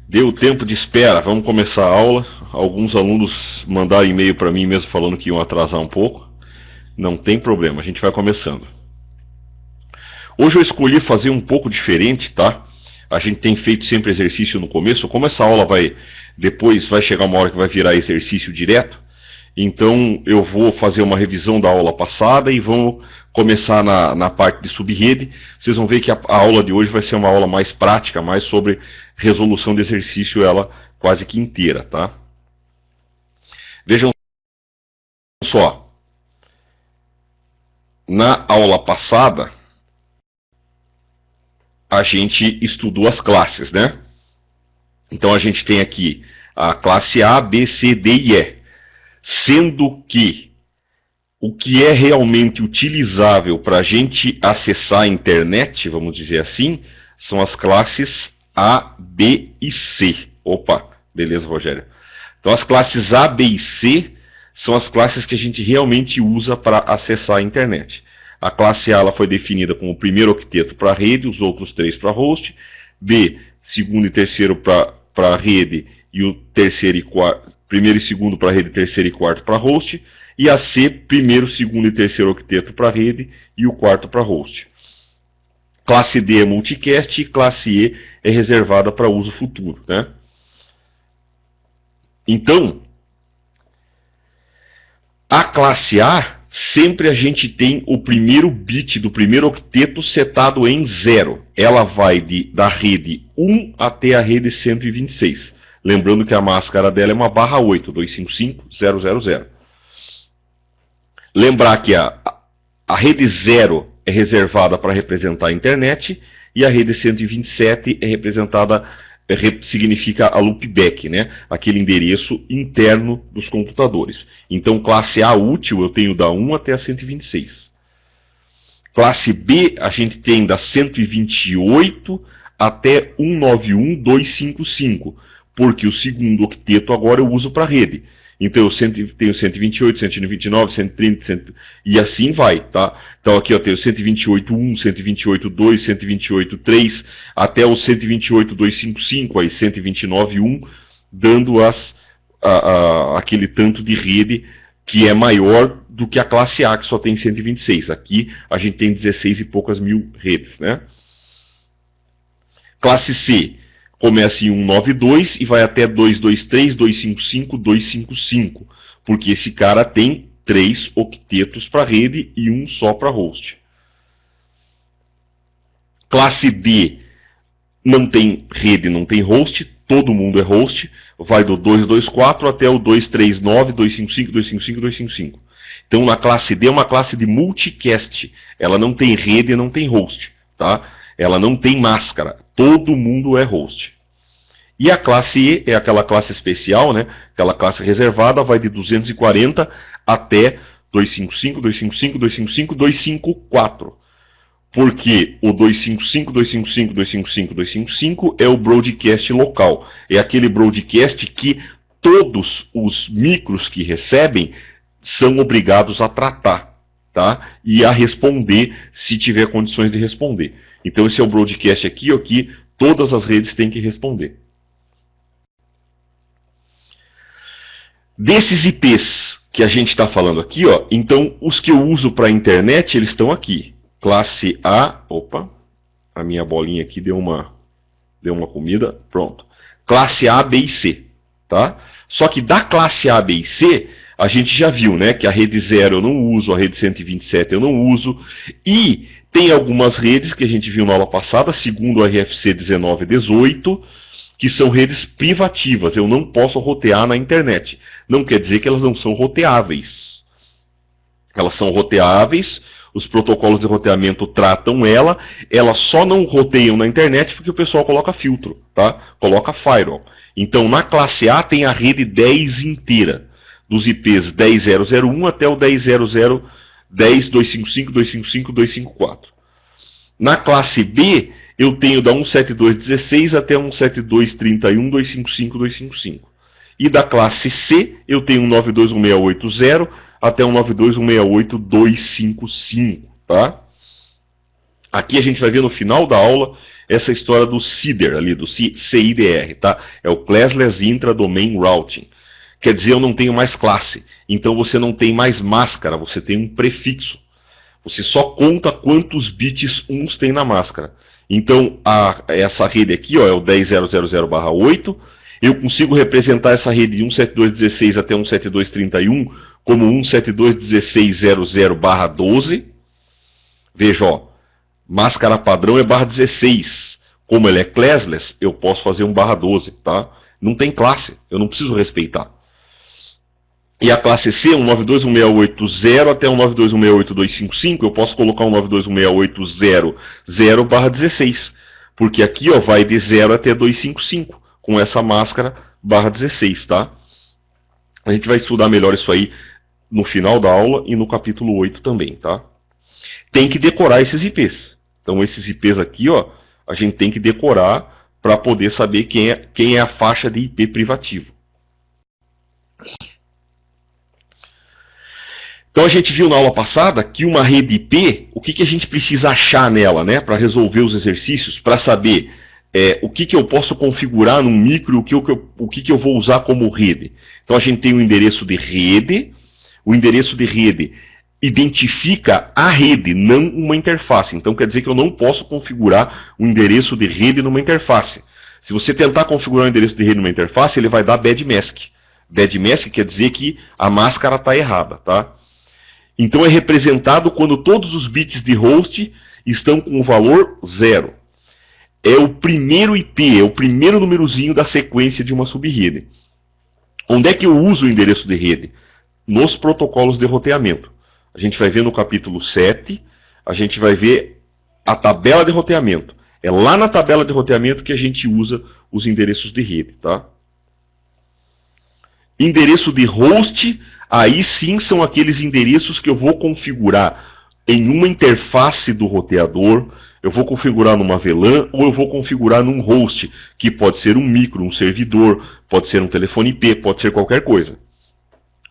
Deu tempo de espera, vamos começar a aula. Alguns alunos mandaram e-mail para mim mesmo falando que iam atrasar um pouco. Não tem problema, a gente vai começando. Hoje eu escolhi fazer um pouco diferente, tá? A gente tem feito sempre exercício no começo. Como essa aula depois vai chegar uma hora que vai virar exercício direto, então eu vou fazer uma revisão da aula passada e vamos começar na parte de subrede. Vocês vão ver que a aula de hoje vai ser uma aula mais prática, mais sobre resolução de exercício, ela quase que inteira, tá? Vejam só. Na aula passada, a gente estudou as classes, né? Então a gente tem aqui a classe A, B, C, D e E. Sendo que o que é realmente utilizável para a gente acessar a internet, vamos dizer assim, são as classes A, B e C. Opa, beleza, Rogério. Então as classes A, B e C são as classes que a gente realmente usa para acessar a internet. A classe A ela foi definida como o primeiro octeto para a rede, os outros três para host. B, segundo e terceiro para a rede e o terceiro e quarto, primeiro e segundo para a rede, terceiro e quarto para host. E a C, primeiro, segundo e terceiro octeto para a rede e o quarto para host. Classe D é multicast e classe E é reservada para uso futuro, né? Então, a classe A, sempre a gente tem o primeiro bit do primeiro octeto setado em 0. Ela vai da rede 1 até a rede 126. Lembrando que a máscara dela é uma barra 8, 255.000. Lembrar que a rede 0 é reservada para representar a internet e a rede 127 é representada, significa a loopback, né? Aquele endereço interno dos computadores. Então, classe A útil eu tenho da 1 até a 126. Classe B a gente tem da 128 até 191.255, porque o segundo octeto agora eu uso para a rede. Então eu tenho 128, 129, 130, e assim vai, tá? Então aqui eu tenho 128.1, 128.2, 128.3, até o 128.255, aí 129.1, dando aquele tanto de rede que é maior do que a classe A, que só tem 126. Aqui a gente tem 16 e poucas mil redes, né? Classe C começa em 192 e vai até 223, 255, 255, porque esse cara tem 3 octetos para rede e um só para host. Classe D não tem rede, não tem host, todo mundo é host, vai do 224 até o 239, 255, 255, 255. Então na classe D é uma classe de multicast, ela não tem rede, não tem host, tá? Ela não tem máscara, todo mundo é host. E a classe E é aquela classe especial, né? Aquela classe reservada, vai de 240 até 255, 255, 255, 254. Porque o 255, 255, 255, 255 é o broadcast local. É aquele broadcast que todos os micros que recebem são obrigados a tratar, tá? E a responder se tiver condições de responder. Então esse é o broadcast aqui, ó, que todas as redes têm que responder. Desses IPs que a gente está falando aqui, ó, então os que eu uso para a internet, eles estão aqui. Classe A, opa, a minha bolinha aqui deu uma comida, pronto. Classe A, B e C, tá? Só que da classe A, B e C, a gente já viu, né, que a rede 0 eu não uso, a rede 127 eu não uso, e tem algumas redes que a gente viu na aula passada, segundo o RFC 1918, que são redes privativas, eu não posso rotear na internet. Não quer dizer que elas não são roteáveis. Elas são roteáveis, os protocolos de roteamento tratam elas só não roteiam na internet porque o pessoal coloca filtro, tá? Coloca firewall. Então na classe A tem a rede 10 inteira, dos IPs 10.001 até o 10.00, 10.255, 255, 254. Na classe B, eu tenho da 172.16 até 172.31, 255, 255. E da classe C, eu tenho 192.168.0 até 192.168.255, tá? Aqui a gente vai ver no final da aula essa história do CIDR, ali, do CIDR, tá? É o Classless Intra-Domain Routing. Quer dizer, eu não tenho mais classe. Então você não tem mais máscara, você tem um prefixo. Você só conta quantos bits uns tem na máscara. Então, essa rede aqui, ó, é o 10.000/8. Eu consigo representar essa rede de 172.16 até 172.31 como 172.16.00/12. Veja, ó, máscara padrão é /16. Como ele é classless, eu posso fazer um /12, tá? Não tem classe, eu não preciso respeitar. E a classe C, 192.168.0 até 192.168.255, eu posso colocar 192.168.00/16. Porque aqui, ó, vai de 0 até 255, com essa máscara /16, tá? A gente vai estudar melhor isso aí no final da aula e no capítulo 8 também, tá? Tem que decorar esses IPs. Então, esses IPs aqui, ó, a gente tem que decorar para poder saber quem é a faixa de IP privativo. Então a gente viu na aula passada que uma rede IP, o que a gente precisa achar nela, né, para resolver os exercícios, para saber o que eu posso configurar num micro, o que eu vou usar como rede. Então a gente tem o endereço de rede, o endereço de rede identifica a rede, não uma interface. Então quer dizer que eu não posso configurar o endereço de rede numa interface. Se você tentar configurar o endereço de rede numa interface, ele vai dar bad mask. Bad mask quer dizer que a máscara está errada, tá? Então é representado quando todos os bits de host estão com o valor 0. É o primeiro IP, é o primeiro númerozinho da sequência de uma subrede. Onde é que eu uso o endereço de rede? Nos protocolos de roteamento. A gente vai ver no capítulo 7, a gente vai ver a tabela de roteamento. É lá na tabela de roteamento que a gente usa os endereços de rede, tá? Endereço de host, aí sim são aqueles endereços que eu vou configurar em uma interface do roteador, eu vou configurar numa VLAN ou eu vou configurar num host, que pode ser um micro, um servidor, pode ser um telefone IP, pode ser qualquer coisa.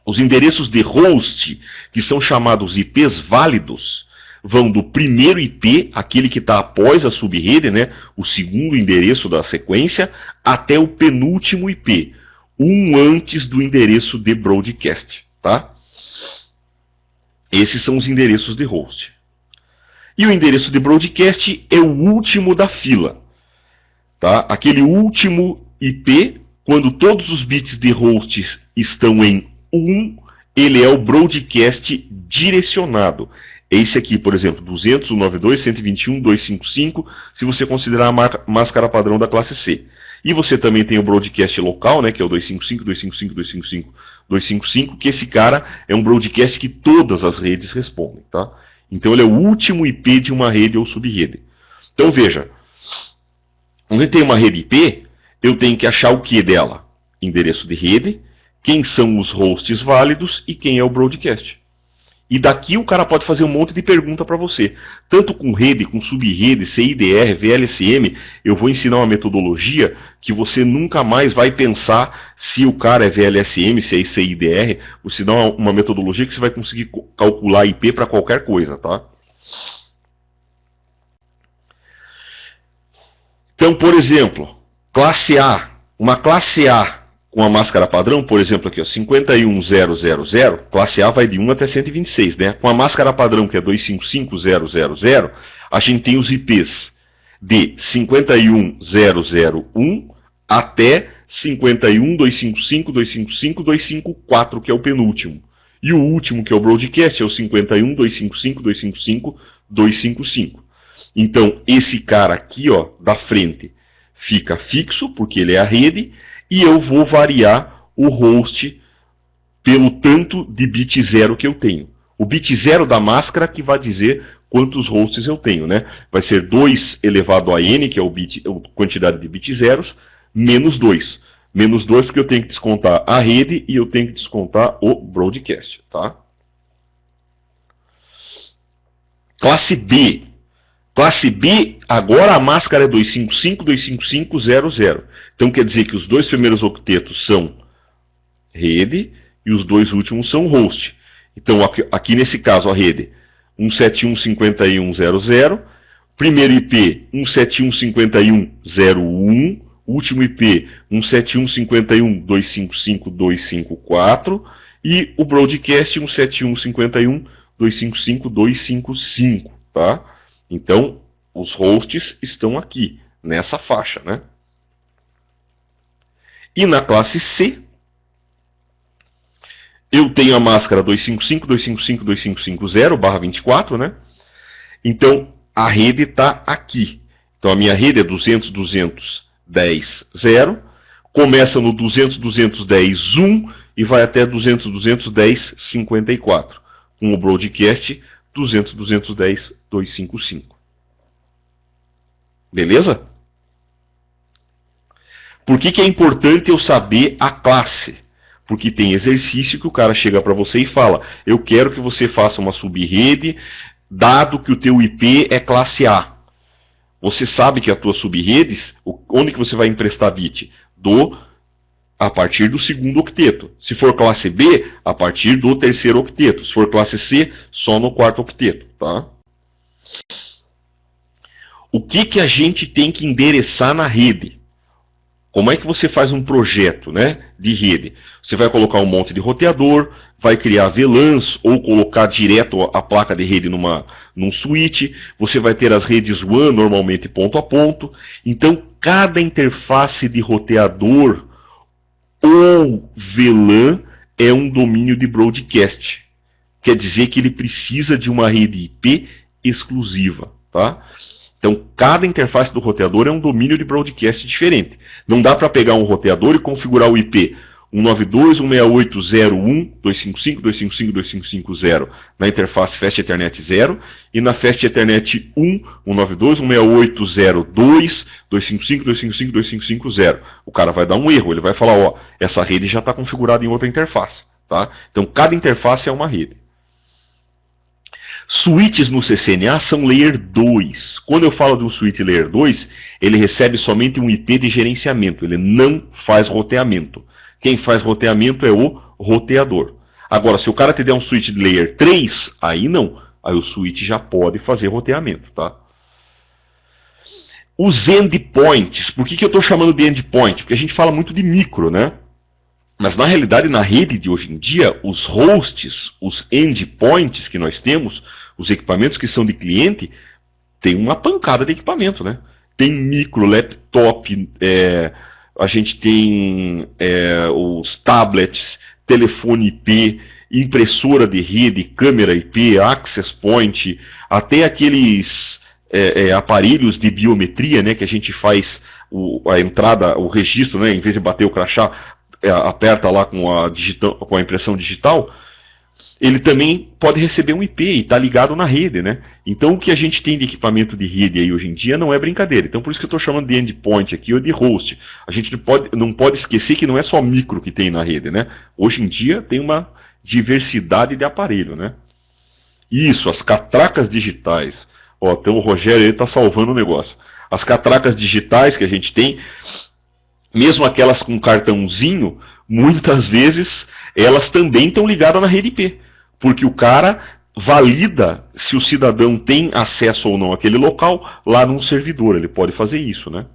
Os endereços de host, que são chamados IPs válidos, vão do primeiro IP, aquele que está após a subrede, né, o segundo endereço da sequência, até o penúltimo IP, um antes do endereço de broadcast, tá? Esses são os endereços de host. E o endereço de broadcast é o último da fila, tá? Aquele último IP, quando todos os bits de host estão em 1, ele é o broadcast direcionado. Esse aqui, por exemplo, 200, 192, 121, 255, se você considerar a máscara padrão da classe C. E você também tem o broadcast local, né, que é o 255, 255, 255, 255, que esse cara é um broadcast que todas as redes respondem, tá? Então ele é o último IP de uma rede ou subrede. Então veja, quando eu tenho uma rede IP, eu tenho que achar o que dela? Endereço de rede, quem são os hosts válidos e quem é o broadcast. E daqui o cara pode fazer um monte de pergunta para você. Tanto com rede, com subrede, CIDR, VLSM, eu vou ensinar uma metodologia que você nunca mais vai pensar se o cara é VLSM, se é CIDR. Vou ensinar uma metodologia que você vai conseguir calcular IP para qualquer coisa, tá? Então, por exemplo, classe A, uma classe A com a máscara padrão, por exemplo, aqui, ó, 51000, classe A vai de 1 até 126, né? Com a máscara padrão, que é 255000, a gente tem os IPs de 51001 até 51.255.255.254, que é o penúltimo. E o último, que é o broadcast, é o 51.255.255.255. Então, esse cara aqui, ó, da frente, fica fixo, porque ele é a rede, e eu vou variar o host pelo tanto de bit 0 que eu tenho. O bit 0 da máscara que vai dizer quantos hosts eu tenho, né? Vai ser 2 elevado a n, que é a quantidade de bit zeros, menos 2. Menos 2 porque eu tenho que descontar a rede e eu tenho que descontar o broadcast, tá? Classe B. Classe B, agora a máscara é 255.255.00. Então quer dizer que os dois primeiros octetos são rede e os dois últimos são host. Então aqui nesse caso a rede 171.51.00, Primeiro IP 171.51.0.1, último IP 171.51.255.254 e o broadcast 171.51.255.255, tá? Então, os hosts estão aqui, nessa faixa, né? E na classe C, eu tenho a máscara 255.255.255.0/24, né? Então, a rede está aqui. Então, a minha rede é 200.210.0, começa no 200.210.1 e vai até 200.210.54, com o broadcast 200.210.255. Beleza? Por que é importante eu saber a classe? Porque tem exercício que o cara chega para você e fala: eu quero que você faça uma subrede, dado que o teu IP é classe A. Você sabe que as tuas subredes, onde que você vai emprestar bit? A partir do segundo octeto. Se for classe B, a partir do terceiro octeto. Se for classe C, só no quarto octeto, tá? O que a gente tem que endereçar na rede? Como é que você faz um projeto, né, de rede? Você vai colocar um monte de roteador, vai criar VLANs ou colocar direto a placa de rede num switch. Você vai ter as redes WAN, normalmente ponto a ponto. Então, cada interface de roteador ou VLAN é um domínio de broadcast. Quer dizer que ele precisa de uma rede IP exclusiva, tá? Então, cada interface do roteador é um domínio de broadcast diferente. Não dá para pegar um roteador e configurar o IP 192.168.0.1, 255.255.255.0 na interface Fast Ethernet 0 e na Fast Ethernet 1, 192.168.0.2, 255.255.255.0. O cara vai dar um erro, ele vai falar, ó, essa rede já está configurada em outra interface, tá? Então, cada interface é uma rede. Switches no CCNA são Layer 2. Quando eu falo de um switch Layer 2, ele recebe somente um IP de gerenciamento. Ele não faz roteamento. Quem faz roteamento é o roteador. Agora, se o cara te der um switch de Layer 3, aí não. Aí o switch já pode fazer roteamento, tá? Os endpoints. Por que eu estou chamando de endpoint? Porque a gente fala muito de micro, né? Mas na realidade, na rede de hoje em dia, os hosts, os endpoints que nós temos, os equipamentos que são de cliente, tem uma pancada de equipamento, né? Tem micro, laptop, a gente tem os tablets, telefone IP, impressora de rede, câmera IP, access point, até aqueles aparelhos de biometria, né, que a gente faz a entrada, o registro, né, em vez de bater o crachá, aperta lá com a impressão digital, ele também pode receber um IP e está ligado na rede, né? Então o que a gente tem de equipamento de rede aí hoje em dia não é brincadeira. Então por isso que eu estou chamando de endpoint aqui ou de host. A gente não pode esquecer que não é só micro que tem na rede, né? Hoje em dia tem uma diversidade de aparelho, né? Isso, as catracas digitais. Ó, então o Rogério está salvando o negócio. As catracas digitais que a gente tem, mesmo aquelas com cartãozinho, muitas vezes elas também estão ligadas na rede IP. Porque o cara valida se o cidadão tem acesso ou não àquele local lá num servidor. Ele pode fazer isso, né?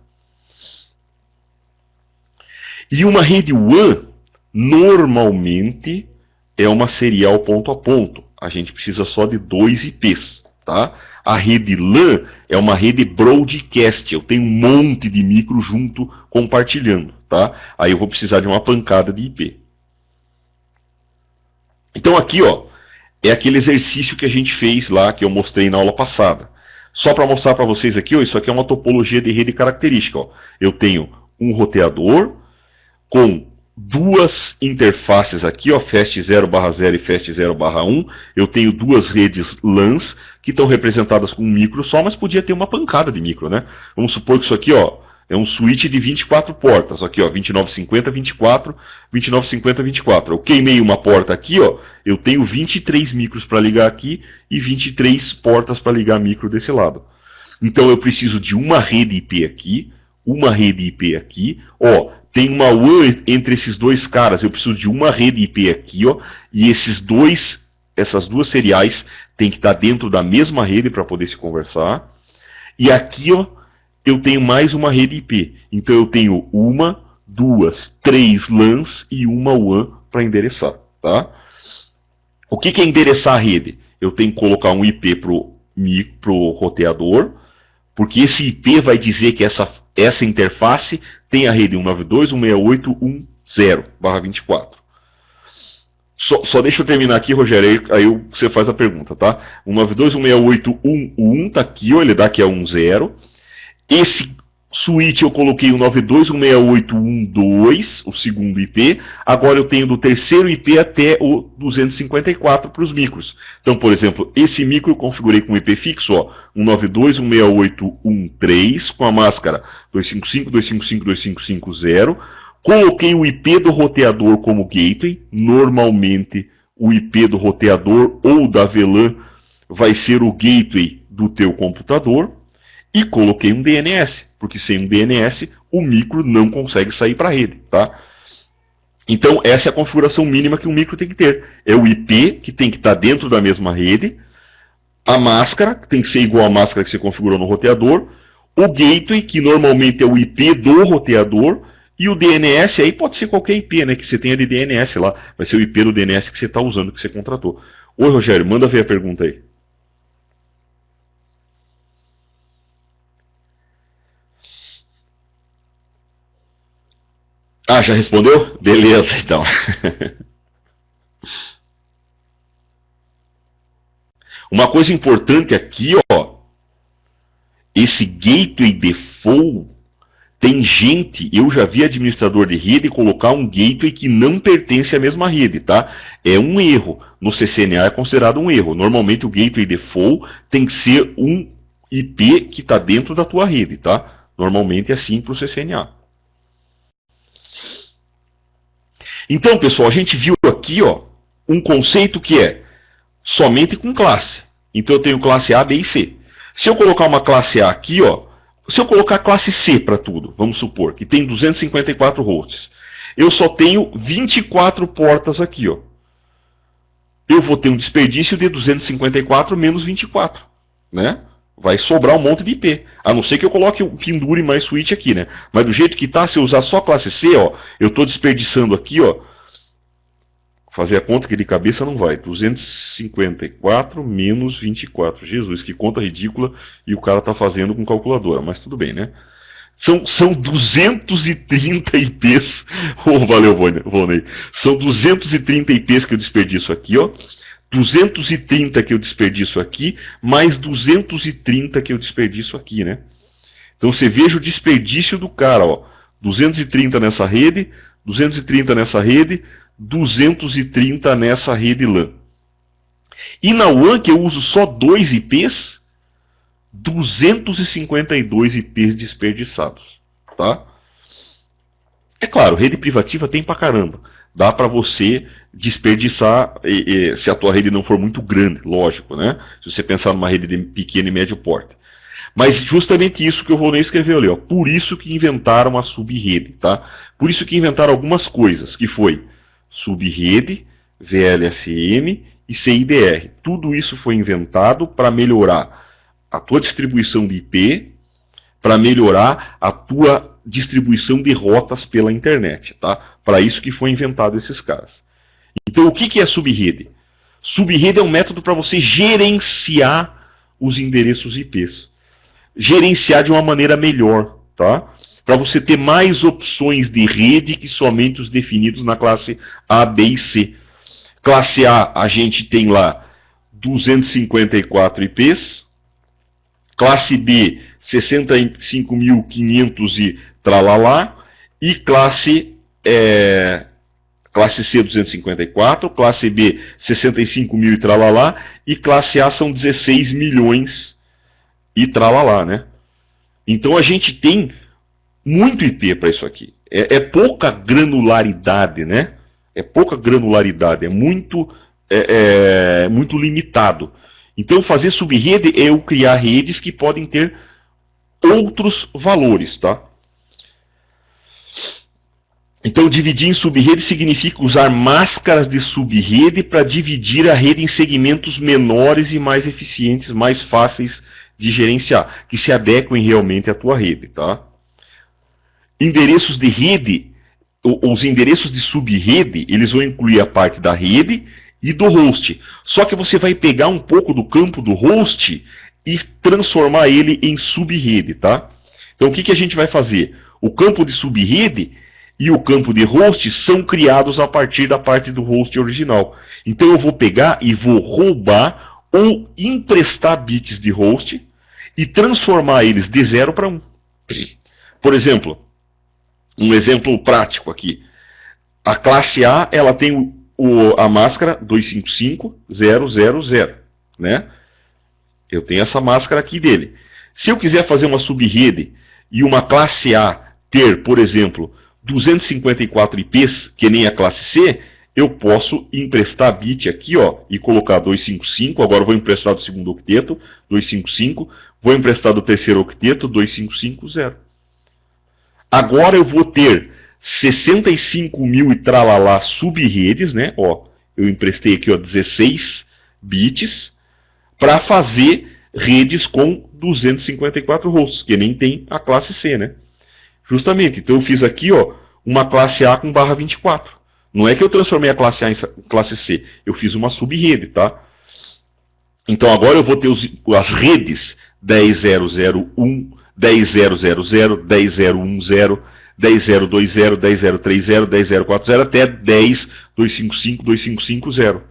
E uma rede WAN, normalmente, é uma serial ponto a ponto. A gente precisa só de 2 IPs. Tá? A rede LAN é uma rede broadcast. Eu tenho um monte de micro junto compartilhando. Tá? Aí eu vou precisar de uma pancada de IP. Então aqui, ó, é aquele exercício que a gente fez lá, que eu mostrei na aula passada. Só para mostrar para vocês aqui, ó, isso aqui é uma topologia de rede característica. Ó. Eu tenho um roteador com 2 interfaces aqui, ó, Fast 0/0 e Fast 0/1. Eu tenho 2 redes LANs que estão representadas com um micro só, mas podia ter uma pancada de micro, né? Vamos supor que isso aqui, ó, é um switch de 24 portas. Aqui, ó, 2950, 24, 2950, 24. Eu queimei uma porta aqui, ó, eu tenho 23 micros para ligar aqui e 23 portas para ligar micro desse lado. Então eu preciso de uma rede IP aqui, uma rede IP aqui, ó, tem uma WAN entre esses dois caras, eu preciso de uma rede IP aqui, ó, e essas 2 seriais tem que estar dentro da mesma rede para poder se conversar. E aqui, ó, eu tenho mais uma rede IP. Então eu tenho uma, duas, três LANs e uma WAN para endereçar, tá? O que é endereçar a rede? Eu tenho que colocar um IP pro roteador, porque esse IP vai dizer que essa interface tem a rede 192.168.1.0/24. Só deixa eu terminar aqui, Rogério, aí você faz a pergunta, tá? 192.168.1.1 tá aqui, ó, ele dá que é 1.0. Esse switch eu coloquei o 92.168.1.2, o segundo IP. Agora eu tenho do terceiro IP até o 254 para os micros. Então, por exemplo, esse micro eu configurei com IP fixo, ó, 192.168.1.3, com a máscara 255.255.255.0. Coloquei o IP do roteador como gateway. Normalmente, o IP do roteador ou da VLAN vai ser o gateway do teu computador. E coloquei um DNS, porque sem um DNS, o micro não consegue sair para a rede, tá? Então, essa é a configuração mínima que um micro tem que ter. É o IP, que tem que estar dentro da mesma rede, a máscara, que tem que ser igual à máscara que você configurou no roteador, o gateway, que normalmente é o IP do roteador, e o DNS, aí pode ser qualquer IP, né, que você tenha de DNS lá, vai ser o IP do DNS que você está usando, que você contratou. Oi, Rogério, manda ver a pergunta aí. Ah, já respondeu? Beleza, então. Uma coisa importante aqui, ó, esse gateway default, tem gente, eu já vi administrador de rede colocar um gateway que não pertence à mesma rede, tá? É um erro. No CCNA é considerado um erro. Normalmente o gateway default tem que ser um IP que está dentro da tua rede, tá? Normalmente é assim para o CCNA. Então, pessoal, a gente viu aqui, ó, um conceito que é somente com classe. Então eu tenho classe A, B e C. Se eu colocar uma classe A aqui, ó, se eu colocar classe C para tudo, vamos supor que tem 254 hosts, eu só tenho 24 portas aqui, ó. Eu vou ter um desperdício de 254 menos 24, né? Vai sobrar um monte de IP. A não ser que eu coloque um pendure mais switch aqui, né? Mas do jeito que tá, se eu usar só classe C, ó, eu estou desperdiçando aqui, ó. Fazer a conta que de cabeça não vai. 254 menos 24. Jesus, que conta ridícula. E o cara tá fazendo com calculadora. Mas tudo bem, né? São 230 IPs. Oh, valeu, Volney. São 230 IPs que eu desperdiço aqui, ó. 230 que eu desperdiço aqui, mais 230 que eu desperdiço aqui, né? Então você veja o desperdício do cara, ó. 230 nessa rede, 230 nessa rede, 230 nessa rede LAN. E na WAN, que eu uso só 2 IPs, 252 IPs desperdiçados, tá? É claro, rede privativa tem pra caramba. Dá para você desperdiçar, se a tua rede não for muito grande, lógico, né? Se você pensar numa rede de pequeno e médio porte. Mas justamente isso que o Ronei escreveu ali, ó. Por isso que inventaram a subrede, tá? Por isso que inventaram algumas coisas, que foi subrede, VLSM e CIDR. Tudo isso foi inventado para melhorar a tua distribuição de IP, para melhorar a tua distribuição de rotas pela internet, tá? Para isso que foi inventado esses caras. Então, o que é subrede? Subrede é um método para você gerenciar os endereços IPs. Gerenciar de uma maneira melhor, tá? Para você ter mais opções de rede que somente os definidos na classe A, B e C. Classe A, a gente tem lá 254 IPs. Classe B, 65.500 e tralalá. E classe C, 254. Classe B, 65 mil e tralalá. E classe A são 16 milhões e tralalá, né? Então a gente tem muito IP para isso aqui. É pouca granularidade, né? É pouca granularidade, é muito limitado. Então fazer subrede é eu criar redes que podem ter outros valores, tá? Então dividir em subrede significa usar máscaras de subrede para dividir a rede em segmentos menores e mais eficientes, mais fáceis de gerenciar, que se adequem realmente à tua rede, tá? Endereços de rede, os endereços de subrede, eles vão incluir a parte da rede e do host. Só que você vai pegar um pouco do campo do host e transformar ele em subrede, tá? Então o que a gente vai fazer? O campo de subrede e o campo de host são criados a partir da parte do host original. Então eu vou pegar e vou roubar ou emprestar bits de host e transformar eles de 0 para 1. Por exemplo, um exemplo prático aqui. A classe A, ela tem a máscara 255.0.0.0, né? Eu tenho essa máscara aqui dele. Se eu quiser fazer uma subrede e uma classe A ter, por exemplo, 254 IPs, que nem a classe C, eu posso emprestar bit aqui, ó, e colocar 255, agora eu vou emprestar do segundo octeto, 255, vou emprestar do terceiro octeto, 2550. Agora eu vou ter 65 mil e tralalá subredes, né, ó, eu emprestei aqui, ó, 16 bits, para fazer redes com 254 hosts, que nem tem a classe C, né? Justamente, então eu fiz aqui, ó, uma classe A com barra 24. Não é que eu transformei a classe A em classe C, eu fiz uma subrede, tá? Então agora eu vou ter as redes 10.0.0.1, 10.0.0.0, 10.0.1.0, 10.0.2.0, 10.0.3.0, 10.0.4.0 até 10.255, 2.550.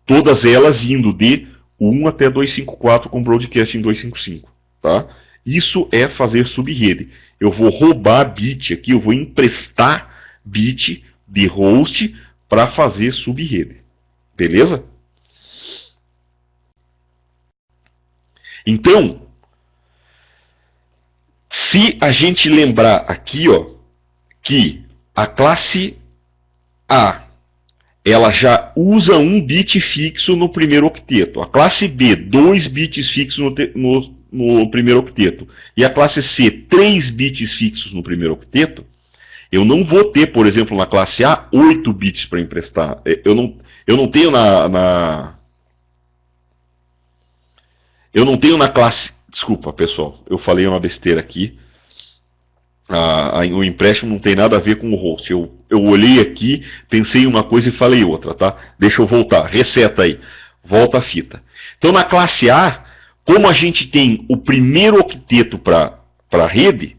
Todas elas indo de 1 até 254 com broadcast em 255, tá? Isso é fazer subrede. Eu vou roubar bit aqui, eu vou emprestar bit de host para fazer subrede. Beleza? Então, se a gente lembrar aqui, ó, que a classe A, ela já usa um bit fixo no primeiro octeto. A classe B, 2 bits fixos no primeiro octeto. E a classe C, 3 bits fixos no primeiro octeto. Eu não vou ter, por exemplo, na classe A, 8 bits para emprestar. Eu não tenho eu não tenho na classe... Desculpa, pessoal. Eu falei uma besteira aqui. O empréstimo não tem nada a ver com o host. Eu olhei aqui, pensei em uma coisa e falei outra, tá? Deixa eu voltar. Reseta aí. Volta a fita. Então, na classe A, como a gente tem o primeiro octeto para a rede,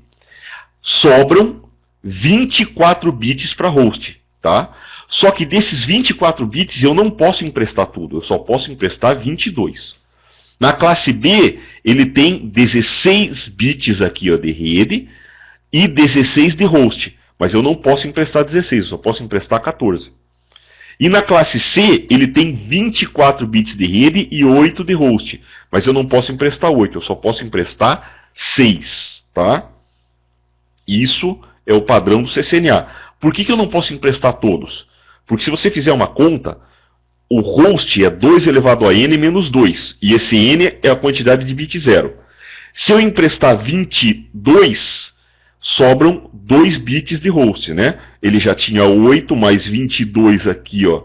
sobram 24 bits para host, tá? Só que desses 24 bits eu não posso emprestar tudo. Eu só posso emprestar 22. Na classe B, ele tem 16 bits aqui, ó, de rede e 16 de host. Mas eu não posso emprestar 16, eu só posso emprestar 14. E na classe C, ele tem 24 bits de rede e 8 de host. Mas eu não posso emprestar 8, eu só posso emprestar 6. Tá? Isso é o padrão do CCNA. Por que eu não posso emprestar todos? Porque se você fizer uma conta, o host é 2 elevado a n menos 2. E esse n é a quantidade de bit zero. Se eu emprestar 22... sobram 2 bits de host, né? Ele já tinha 8 mais 22 aqui, ó.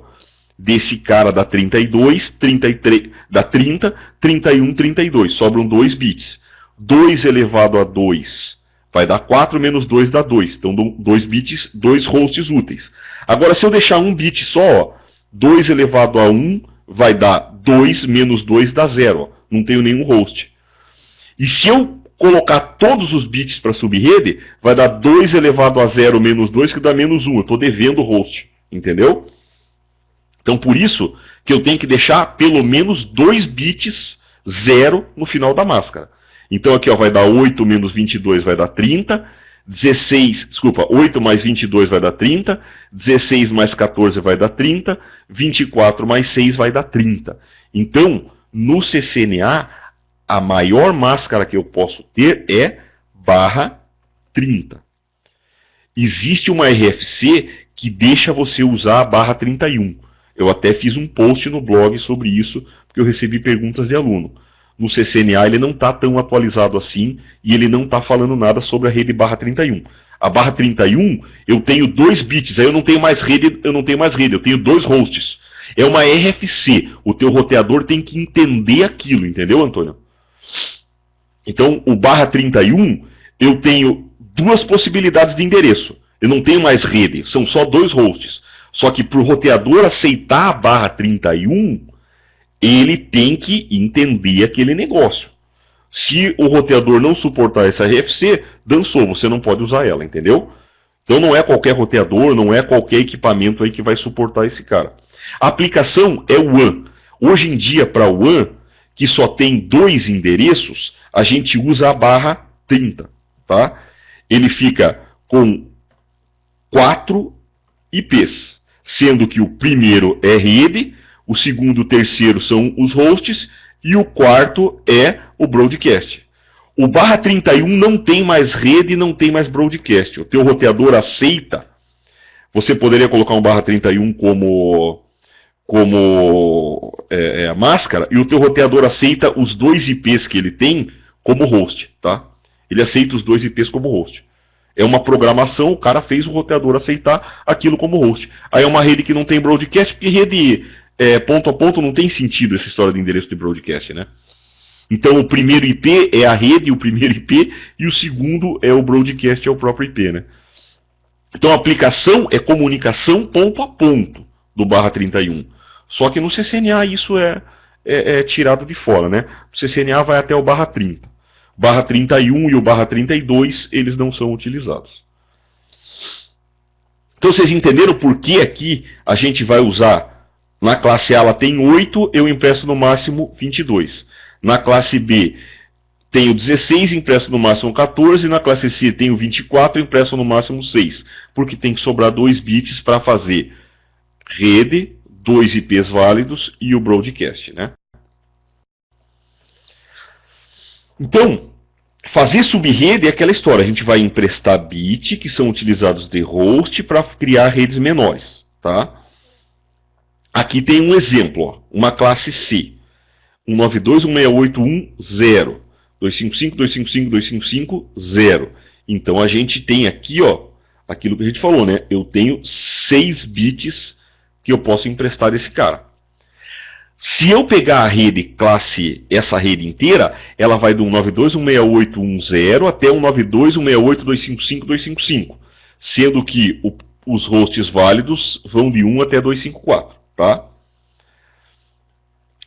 Desse cara dá 32, 33, dá 30, 31, 32. Sobram 2 bits. 2 elevado a 2 vai dar 4 menos 2 dá 2. Então, 2 bits, 2 hosts úteis. Agora, se eu deixar um bit só, ó, 2 elevado a 1 vai dar 2 menos 2 dá 0. Ó. Não tenho nenhum host. E se eu colocar todos os bits para subrede, vai dar 2 elevado a 0 menos 2, que dá menos 1. Eu estou devendo o host. Entendeu? Então, por isso que eu tenho que deixar pelo menos 2 bits 0 no final da máscara. Então, aqui ó, vai dar 8 menos 22 vai dar 30. 8 mais 22 vai dar 30. 16 mais 14 vai dar 30. 24 mais 6 vai dar 30. Então, no CCNA, a maior máscara que eu posso ter é barra 30. Existe uma RFC que deixa você usar a barra 31. Eu até fiz um post no blog sobre isso, porque eu recebi perguntas de aluno. No CCNA ele não está tão atualizado assim, e ele não está falando nada sobre a rede barra 31. A barra 31, eu tenho 2 bits, aí eu não tenho mais rede, eu tenho 2 hosts. É uma RFC, o teu roteador tem que entender aquilo, entendeu, Antônio? Então, o barra 31, eu tenho duas possibilidades de endereço. Eu não tenho mais rede, são só dois hosts. Só que para o roteador aceitar a barra 31, ele tem que entender aquele negócio. Se o roteador não suportar essa RFC, dançou, você não pode usar ela, entendeu? Então não é qualquer roteador, não é qualquer equipamento aí que vai suportar esse cara. A aplicação é o WAN. Hoje em dia, para o WAN, que só tem dois endereços, a gente usa a barra 30. Tá? Ele fica com 4 IPs, sendo que o primeiro é rede, o segundo e o terceiro são os hosts, e o quarto é o broadcast. O barra 31 não tem mais rede, não tem mais broadcast. O teu roteador aceita. Você poderia colocar um barra 31 como máscara, e o teu roteador aceita os dois IPs que ele tem como host. Tá? Ele aceita os dois IPs como host. É uma programação, o cara fez o roteador aceitar aquilo como host. Aí é uma rede que não tem broadcast, porque rede ponto a ponto não tem sentido essa história de endereço de broadcast, né? Então o primeiro IP é a rede, o primeiro IP, e o segundo é o broadcast, é o próprio IP, né? Então a aplicação é comunicação ponto a ponto do barra 31. Só que no CCNA isso é tirado de fora, né? O CCNA vai até o barra 30. Barra 31 e o barra 32, eles não são utilizados. Então vocês entenderam por que aqui a gente vai usar, na classe A ela tem 8, eu empresto no máximo 22. Na classe B tenho 16, empresto no máximo 14. Na classe C tenho 24, empresto no máximo 6. Porque tem que sobrar 2 bits para fazer rede, 2 IPs válidos e o broadcast, né? Então, fazer subrede é aquela história. A gente vai emprestar bits que são utilizados de host para criar redes menores, tá? Aqui tem um exemplo, ó, uma classe C. 192.168.1.0. 255.255.255.0. Então a gente tem aqui, ó, aquilo que a gente falou, né? Eu tenho 6 bits que eu posso emprestar desse cara. Se eu pegar a rede classe, essa rede inteira, ela vai do 192.168.1.0 até 192.168.255.255. Sendo que os hosts válidos vão de 1 até 254. Tá?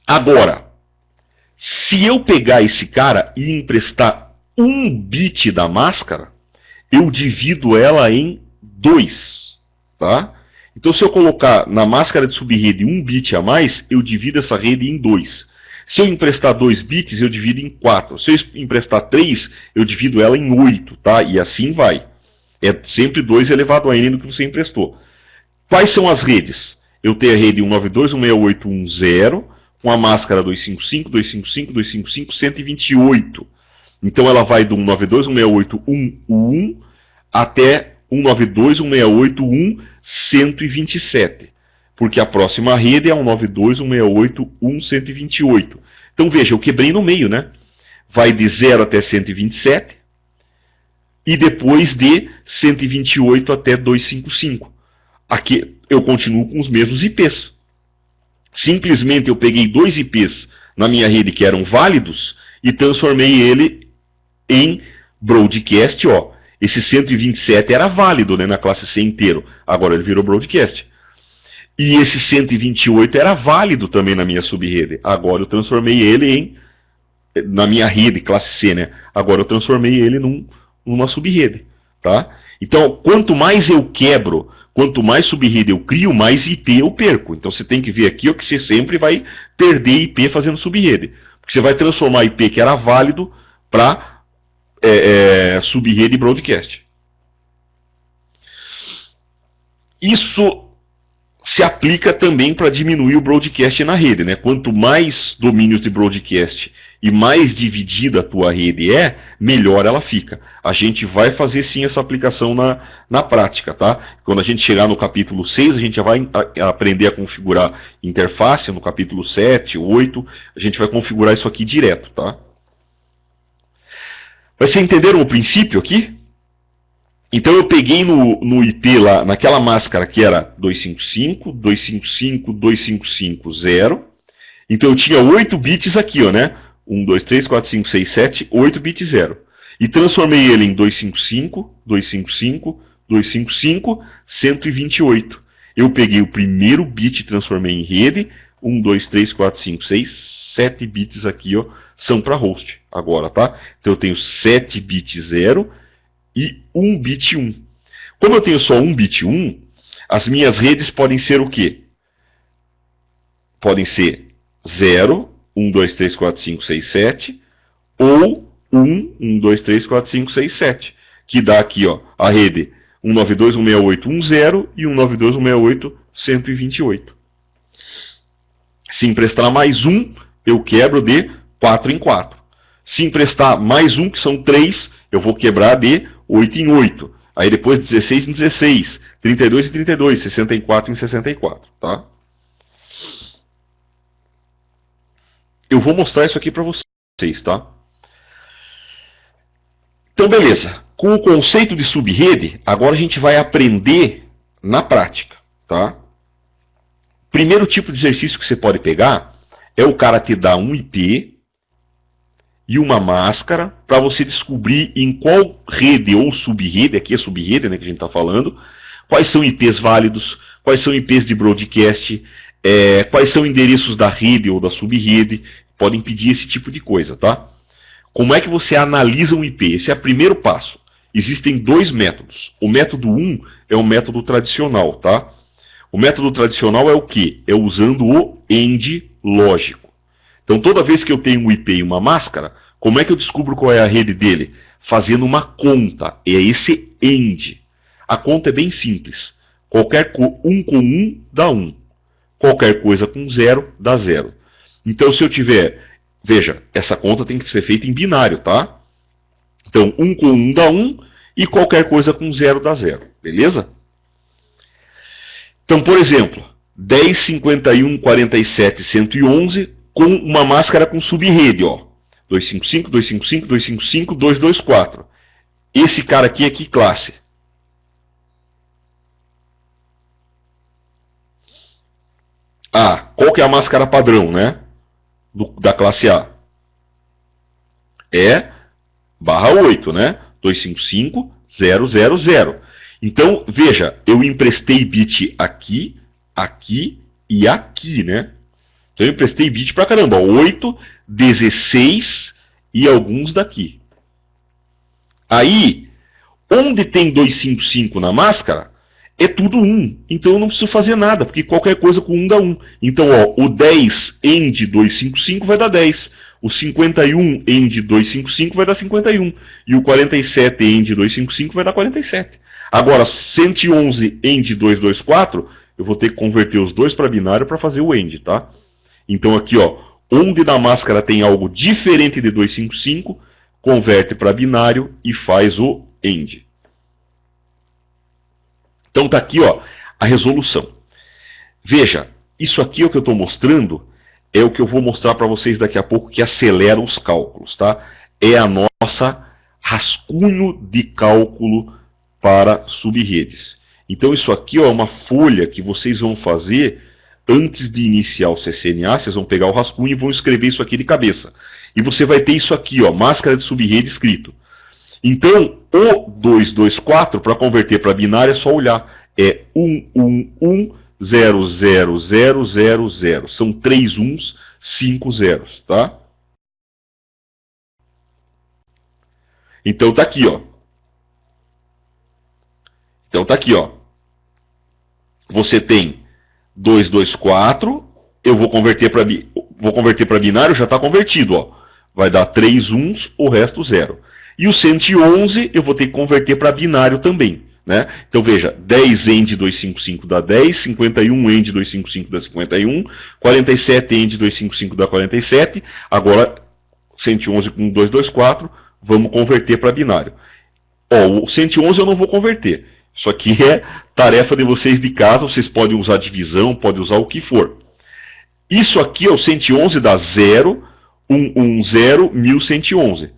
Agora, se eu pegar esse cara e emprestar 1 bit da máscara, eu divido ela em 2. Tá? Então, se eu colocar na máscara de subrede 1 bit a mais, eu divido essa rede em 2. Se eu emprestar 2 bits, eu divido em 4. Se eu emprestar 3, eu divido ela em 8. Tá? E assim vai. É sempre 2 elevado a n do que você emprestou. Quais são as redes? Eu tenho a rede 192.168.1.0 com a máscara 255.255.255.128. Então ela vai do 192.168.1.1 até 192.168.1.127. Porque a próxima rede é 192.168.1.128. Então veja, eu quebrei no meio, né? Vai de 0 até 127 e depois de 128 até 255. Aqui eu continuo com os mesmos IPs. Simplesmente eu peguei 2 IPs na minha rede que eram válidos e transformei ele em broadcast. Ó. Esse 127 era válido, né, na classe C inteiro. Agora ele virou broadcast. E esse 128 era válido também na minha subrede. Agora eu transformei ele na minha rede, classe C, né? Agora eu transformei ele numa subrede. Tá? Então, quanto mais eu quebro, quanto mais subrede eu crio, mais IP eu perco. Então você tem que ver aqui ó, que você sempre vai perder IP fazendo subrede. Porque você vai transformar IP que era válido para subrede e broadcast. Isso se aplica também para diminuir o broadcast na rede, né? Quanto mais domínios de broadcast e mais dividida a tua rede é, melhor ela fica. A gente vai fazer sim essa aplicação na prática, tá? Quando a gente chegar no capítulo 6, a gente já vai aprender a configurar interface, no capítulo 7, 8, a gente vai configurar isso aqui direto, tá? Mas vocês entenderam o princípio aqui? Então eu peguei no IP lá, naquela máscara que era 255, 255, 255, 0. Então eu tinha 8 bits aqui, ó, né? 1, 2, 3, 4, 5, 6, 7, 8 bit 0. E transformei ele em 255, 255, 255, 128. Eu peguei o primeiro bit e transformei em rede. 1, 2, 3, 4, 5, 6, 7 bits aqui, ó, são para host agora, tá? Então eu tenho 7 bit 0 e 1 bit 1. Como eu tenho só 1 bit 1, as minhas redes podem ser o quê? Podem ser 0, 1, 2, 3, 4, 5, 6, 7, ou 1, 1, 2, 3, 4, 5, 6, 7, que dá aqui, ó, a rede 192, 168, 10 e 192, 168, 128. Se emprestar mais um, eu quebro de 4 em 4. Se emprestar mais um, que são 3, eu vou quebrar de 8 em 8. Aí depois 16 em 16, 32 em 32, 64 em 64, tá? Eu vou mostrar isso aqui para vocês, tá? Então, beleza. Com o conceito de subrede, agora a gente vai aprender na prática, tá? Primeiro tipo de exercício que você pode pegar é o cara te dar um IP e uma máscara para você descobrir em qual rede ou subrede, aqui é subrede, né, que a gente está falando, quais são IPs válidos, quais são IPs de broadcast, quais são endereços da rede ou da subrede, podem pedir esse tipo de coisa, tá? Como é que você analisa um IP? Esse é o primeiro passo. Existem dois métodos. O método 1 é o método tradicional, tá? O método tradicional é o quê? É usando o AND lógico. Então, toda vez que eu tenho um IP e uma máscara, como é que eu descubro qual é a rede dele? Fazendo uma conta. É esse AND. A conta é bem simples. Qualquer 1 com 1 dá 1. Qualquer coisa com 0 dá 0. Então, se eu tiver... Veja, essa conta tem que ser feita em binário, tá? Então, 1 com 1 dá 1 e qualquer coisa com 0 dá 0. Beleza? Então, por exemplo, 10, 51, 47, 111 com uma máscara com subrede, ó. 255, 255, 255, 224. Esse cara aqui é que classe? Ah, qual que é a máscara padrão, né? Da classe A? É /8, né? 255, 000. Então, veja, eu emprestei bit aqui, aqui e aqui, né? Então eu emprestei bit pra caramba, 8, 16 e alguns daqui. Aí, onde tem 255 na máscara, é tudo 1. Então eu não preciso fazer nada, porque qualquer coisa com 1 dá 1. Então, ó, o 10 end 255 vai dar 10. O 51 end 255 vai dar 51. E o 47 end 255 vai dar 47. Agora, 111 end 224, eu vou ter que converter os dois para binário para fazer o end, tá? Então aqui, ó, onde na máscara tem algo diferente de 255, converte para binário e faz o end. Então tá aqui, ó, a resolução. Veja, isso aqui é o que eu estou mostrando, é o que eu vou mostrar para vocês daqui a pouco, que acelera os cálculos, tá? É a nossa rascunho de cálculo para subredes. Então isso aqui, ó, é uma folha que vocês vão fazer antes de iniciar o CCNA. Vocês vão pegar o rascunho e vão escrever isso aqui de cabeça. E você vai ter isso aqui, ó, máscara de subrede escrito. Então, o 224, para converter para binário, é só olhar. É 111000000. São 3 uns, 5 zeros, tá? Então tá aqui, ó. Então tá aqui, ó. Você tem 224, eu vou converter para binário, já está convertido, ó. Vai dar 3 uns, o resto 0. E o 111 eu vou ter que converter para binário também, né? Então veja, 10 end 255 dá 10, 51 end 255 dá 51, 47 end 255 dá 47. Agora 111 com 224, vamos converter para binário. Ó, o 111 eu não vou converter. Isso aqui é tarefa de vocês de casa, vocês podem usar divisão, podem usar o que for. Isso aqui, ó, o 111 dá 0, 110, 1111.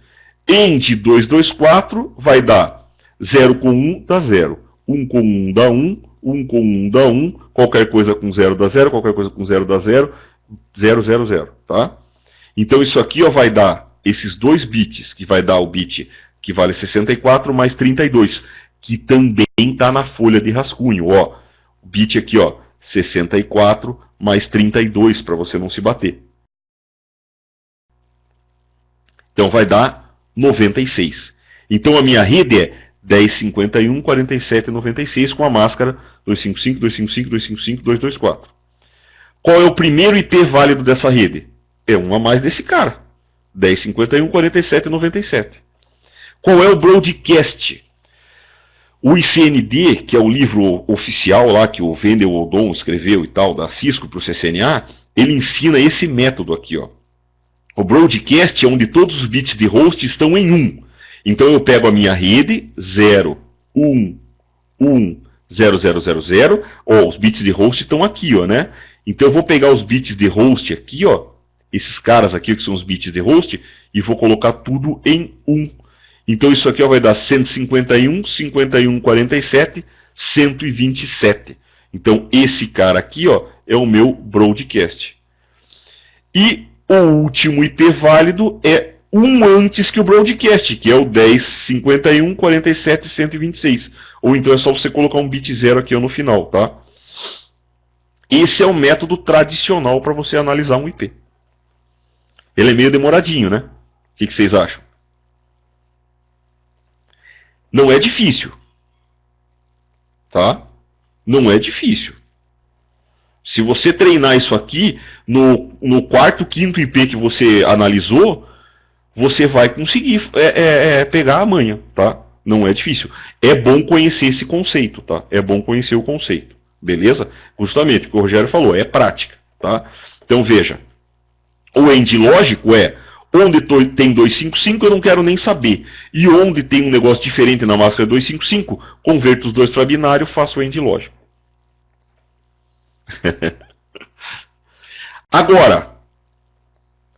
End 224 vai dar 0 com 1 dá 0. 1 com 1 dá 1, 1 com 1 dá 1, qualquer coisa com 0 dá 0, qualquer coisa com 0 dá 0, 0, 0, 0, tá? Então isso aqui ó, vai dar esses dois bits, que vai dar o bit que vale 64 mais 32, que também está na folha de rascunho. Ó, o bit aqui, ó, 64 mais 32, para você não se bater. Então vai dar 96. Então a minha rede é 10, 51, 47, 96 com a máscara 255, 255, 255, 224. Qual é o primeiro IP válido dessa rede? É um a mais desse cara. 10, 51, 47, 97. Qual é o broadcast? O ICND, que é o livro oficial lá que o Wendell Odom escreveu e tal, da Cisco para o CCNA, ele ensina esse método aqui, ó. O broadcast é onde todos os bits de host estão em 1. Então eu pego a minha rede, 0, 1, 1, 0, 0, 0, 0. Ó, os bits de host estão aqui, ó, né? Então eu vou pegar os bits de host aqui, ó, esses caras aqui que são os bits de host, e vou colocar tudo em 1. Então isso aqui ó, vai dar 151, 51, 47, 127. Então esse cara aqui ó, é o meu broadcast. E o último IP válido é um antes que o broadcast, que é o 10, 51, 47, 126. Ou então é só você colocar um bit 0 aqui ó, no final, tá? Esse é o método tradicional para você analisar um IP. Ele é meio demoradinho, né? O que vocês acham? Não é difícil. Tá? Não é difícil. Se você treinar isso aqui, no quarto, quinto IP que você analisou, você vai conseguir pegar a manha, tá? Não é difícil. É bom conhecer esse conceito, tá? É bom conhecer o conceito. Beleza? Justamente, o que o Rogério falou, é prática, tá? Então veja, o end lógico é, onde tem 255 eu não quero nem saber. E onde tem um negócio diferente na máscara 255, converto os dois para binário, faço o end lógico. Agora,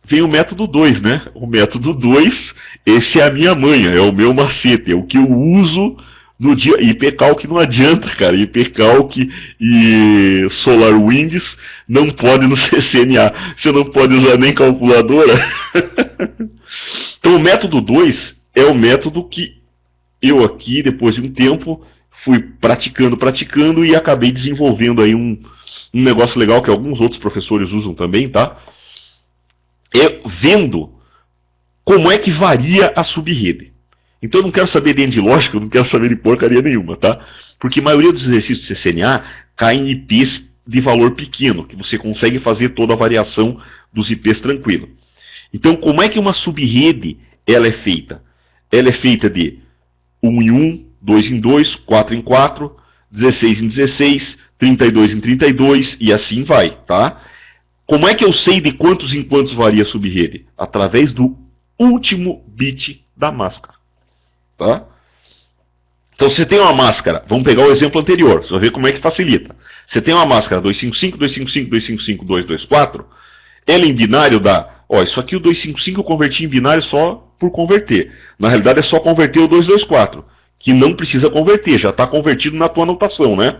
vem o método 2, né? O método 2, esse é a minha manha, é o meu macete, é o que eu uso no dia. IPCalc não adianta, cara. IPCalc e SolarWinds não podem no CCNA. Você não pode usar nem calculadora. Então o método 2 é o método que eu aqui, depois de um tempo, fui praticando e acabei desenvolvendo aí um negócio legal que alguns outros professores usam também, tá? É vendo como é que varia a subrede. Então eu não quero saber de end lógico, eu não quero saber de porcaria nenhuma, tá? Porque a maioria dos exercícios do CCNA cai em IPs de valor pequeno, que você consegue fazer toda a variação dos IPs tranquilo. Então como é que uma subrede ela é feita? Ela é feita de 1 em 1, 2 em 2, 4 em 4, 16 em 16, 32 em 32 e assim vai, tá? Como é que eu sei de quantos em quantos varia a subrede? Através do último bit da máscara. Tá? Então você tem uma máscara, vamos pegar o exemplo anterior, você vai ver como é que facilita. Você tem uma máscara 255, 255, 255, 224, ela em binário dá, ó, isso aqui o 255 eu converti em binário só por converter. Na realidade é só converter o 224, que não precisa converter, já está convertido na tua anotação, né?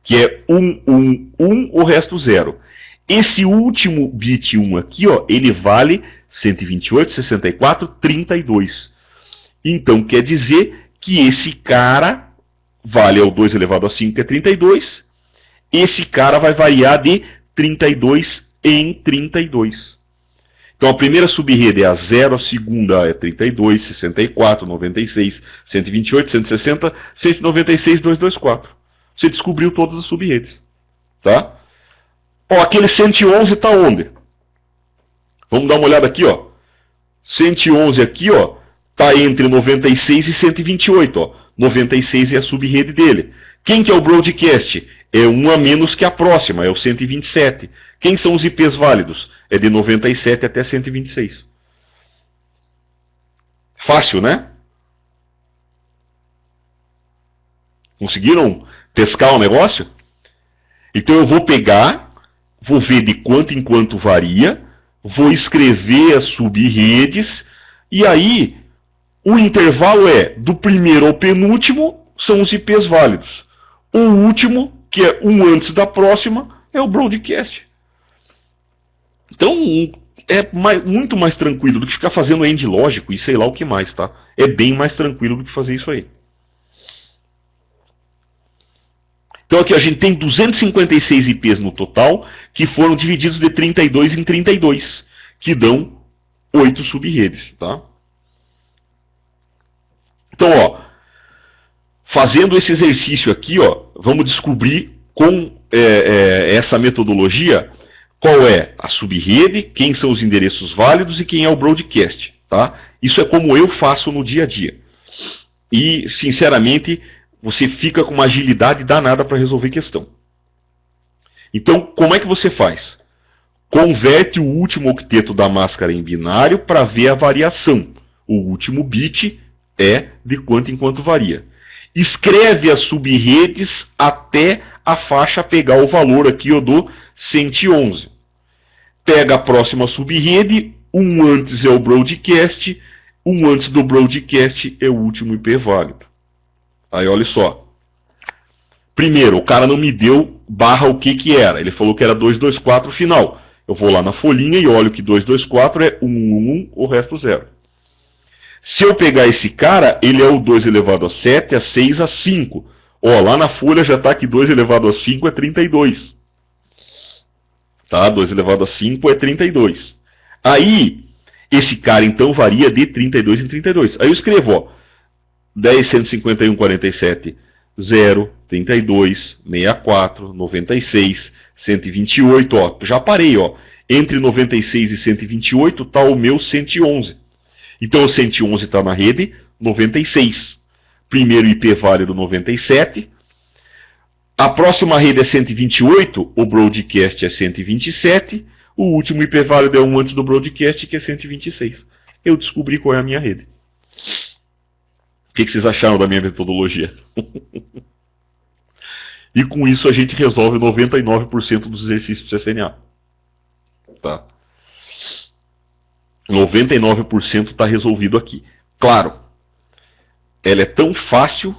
Que é 1, 1, 1, o resto 0. Esse último bit 1 aqui, ó, ele vale 128, 64, 32. Então quer dizer que esse cara vale ao 2 elevado a 5, que é 32. Esse cara vai variar de 32 em 32. Então a primeira subrede é a 0, a segunda é 32, 64, 96, 128, 160, 196, 224. Você descobriu todas as subredes. Tá? Ó, aquele 111 está onde? Vamos dar uma olhada aqui, ó. 111 aqui, ó, está entre 96 e 128, ó. 96 é a subrede dele. Quem que é o broadcast? É um a menos que a próxima, é o 127. Quem são os IPs válidos? É de 97 até 126. Fácil, né? Conseguiram pescar o negócio? Então eu vou pegar, vou ver de quanto em quanto varia, vou escrever as subredes, e aí o intervalo é do primeiro ao penúltimo, são os IPs válidos. O último, que é um antes da próxima, é o broadcast. Então, muito mais tranquilo do que ficar fazendo end lógico e sei lá o que mais, tá? É bem mais tranquilo do que fazer isso aí. Então aqui a gente tem 256 IPs no total, que foram divididos de 32 em 32, que dão 8 sub-redes, tá? Então, ó, fazendo esse exercício aqui, ó, vamos descobrir com essa metodologia qual é a sub-rede, quem são os endereços válidos e quem é o broadcast, tá? Isso é como eu faço no dia a dia. E, sinceramente, você fica com uma agilidade danada para resolver questão. Então, como é que você faz? Converte o último octeto da máscara em binário para ver a variação. O último bit é de quanto em quanto varia. Escreve as sub-redes até a faixa pegar o valor aqui do 111. Pega a próxima sub-rede, um antes é o broadcast, um antes do broadcast é o último IP válido. Aí olha só. Primeiro, o cara não me deu barra o que era. Ele falou que era 224 final. Eu vou lá na folhinha e olho que 224 é 111, o resto 0. Se eu pegar esse cara, ele é o 2 elevado a 7, a 6, a 5. Ó, lá na folha já está que 2 elevado a 5 é 32. Tá? 2 elevado a 5 é 32. Aí, esse cara então varia de 32 em 32. Aí eu escrevo, ó, 10, 151, 47, 0, 32, 64, 96, 128, ó, já parei, ó. Entre 96 e 128 está o meu 111. Então o 111 está na rede 96. Primeiro IP válido 97. A próxima rede é 128, o broadcast é 127. O último IP válido é um antes do broadcast, que é 126. Eu descobri qual é a minha rede. O que vocês acharam da minha metodologia? E com isso a gente resolve 99% dos exercícios do CCNA. Tá? 99% está resolvido aqui. Claro, ela é tão fácil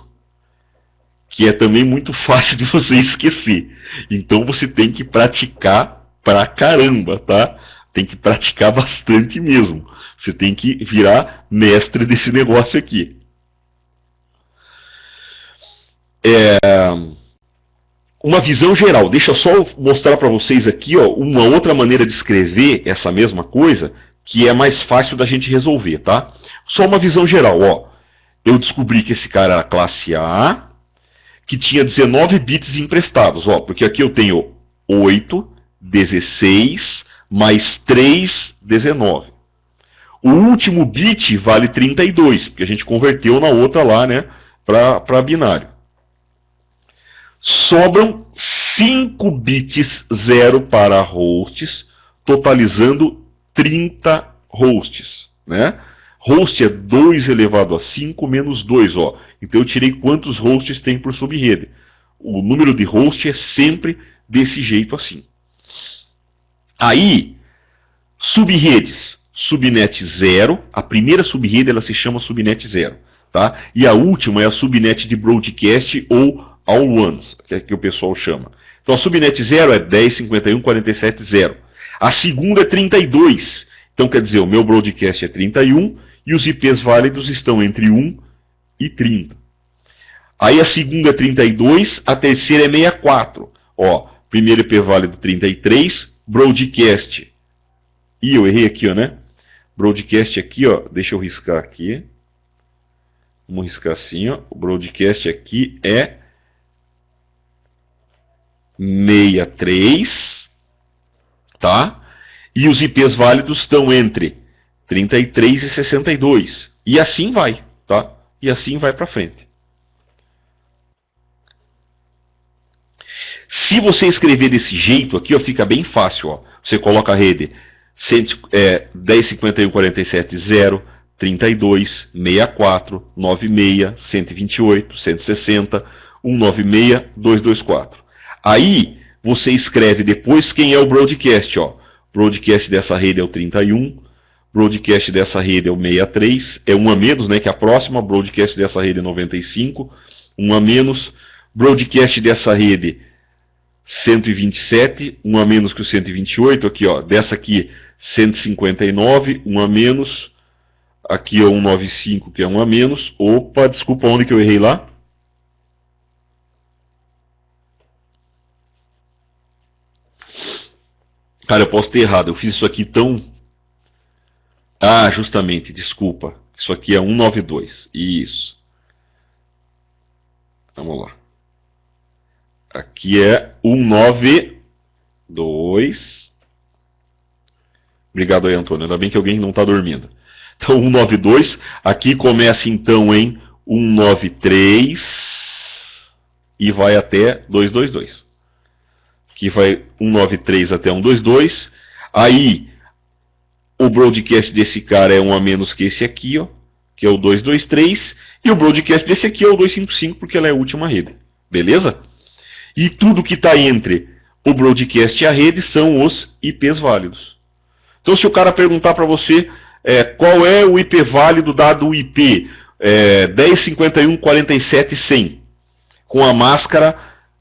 que é também muito fácil de você esquecer. Então você tem que praticar pra caramba, tá? Tem que praticar bastante mesmo. Você tem que virar mestre desse negócio aqui. Uma visão geral. Deixa eu só mostrar para vocês aqui, ó, uma outra maneira de escrever essa mesma coisa, que é mais fácil da gente resolver, tá? Só uma visão geral, ó. Eu descobri que esse cara era classe A, que tinha 19 bits emprestados, ó, porque aqui eu tenho 8, 16, mais 3, 19. O último bit vale 32, porque a gente converteu na outra lá, né, para binário. Sobram 5 bits 0 para hosts, totalizando 30 hosts, né? Host é 2 elevado a 5 menos 2, ó. Então eu tirei quantos hosts tem por subrede. O número de host é sempre desse jeito assim. Aí, subredes. Subnet 0, a primeira subrede ela se chama subnet 0, tá? E a última é a subnet de broadcast ou all ones, que é que o pessoal chama. Então a subnet 0 é 10.51.47.0. A segunda é 32. Então quer dizer, o meu broadcast é 31 e os IPs válidos estão entre 1 e 30. Aí a segunda é 32, a terceira é 64. Ó, primeiro IP válido 33, broadcast. Ih, eu errei aqui, ó, né? Broadcast aqui, ó, deixa eu riscar aqui. Vamos riscar assim, ó. O broadcast aqui é 63, tá? E os IPs válidos estão entre 33 e 62. E assim vai, tá? E assim vai para frente. Se você escrever desse jeito aqui, ó, fica bem fácil, ó. Você coloca a rede 10.51.47.0, 32, 64, 96, 128, 160, 196, 224. Aí você escreve depois quem é o broadcast, ó. Broadcast dessa rede é o 31, broadcast dessa rede é o 63, é um a menos, né, que a próxima, broadcast dessa rede é 95, um a menos, broadcast dessa rede 127, um a menos que o 128, aqui, ó, dessa aqui 159, 1 a menos. Aqui é 195, que é 1 a menos. Opa, desculpa, onde que eu errei lá? Cara, eu posso ter errado. Eu fiz isso aqui tão... Ah, justamente, desculpa. Isso aqui é 192. Isso. Vamos lá. Aqui é 192. Obrigado aí, Antônio. Ainda bem que alguém não está dormindo. Então, 192. Aqui começa então em 193 e vai até 222. Aqui vai 193 até 122. Aí, o broadcast desse cara é 1 a menos que esse aqui, ó, que é o 223. E o broadcast desse aqui é o 255, porque ela é a última rede. Beleza? E tudo que está entre o broadcast e a rede são os IPs válidos. Então, se o cara perguntar para você qual é o IP válido dado o IP 1051.47.100, com a máscara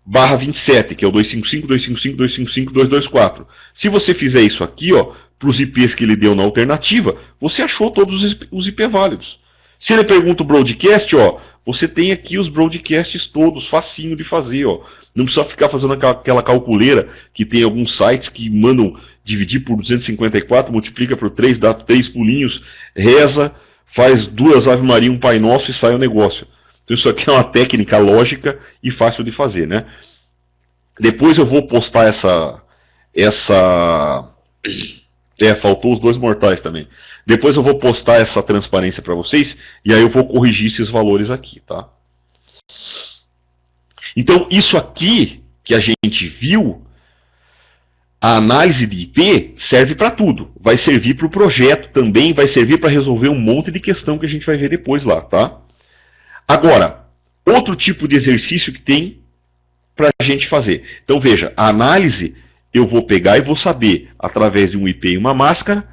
/27, que é o 255, 255, 255, 224. Se você fizer isso aqui, ó, para os IPs que ele deu na alternativa, você achou todos os IP válidos. Se ele pergunta o broadcast, ó, você tem aqui os broadcasts todos, facinho de fazer, ó. Não precisa ficar fazendo aquela calculeira que tem alguns sites que mandam dividir por 254, multiplica por 3, dá 3 pulinhos, reza, faz 2 Ave Maria, um Pai Nosso e sai o negócio. Então isso aqui é uma técnica lógica e fácil de fazer, né? Depois eu vou postar faltou os 2 mortais também. Depois eu vou postar essa transparência para vocês e aí eu vou corrigir esses valores aqui, tá? Então isso aqui que a gente viu, a análise de IP serve para tudo. Vai servir para o projeto também, vai servir para resolver um monte de questão que a gente vai ver depois lá, tá? Agora, outro tipo de exercício que tem para a gente fazer. Então veja, a análise eu vou pegar e vou saber, através de um IP e uma máscara,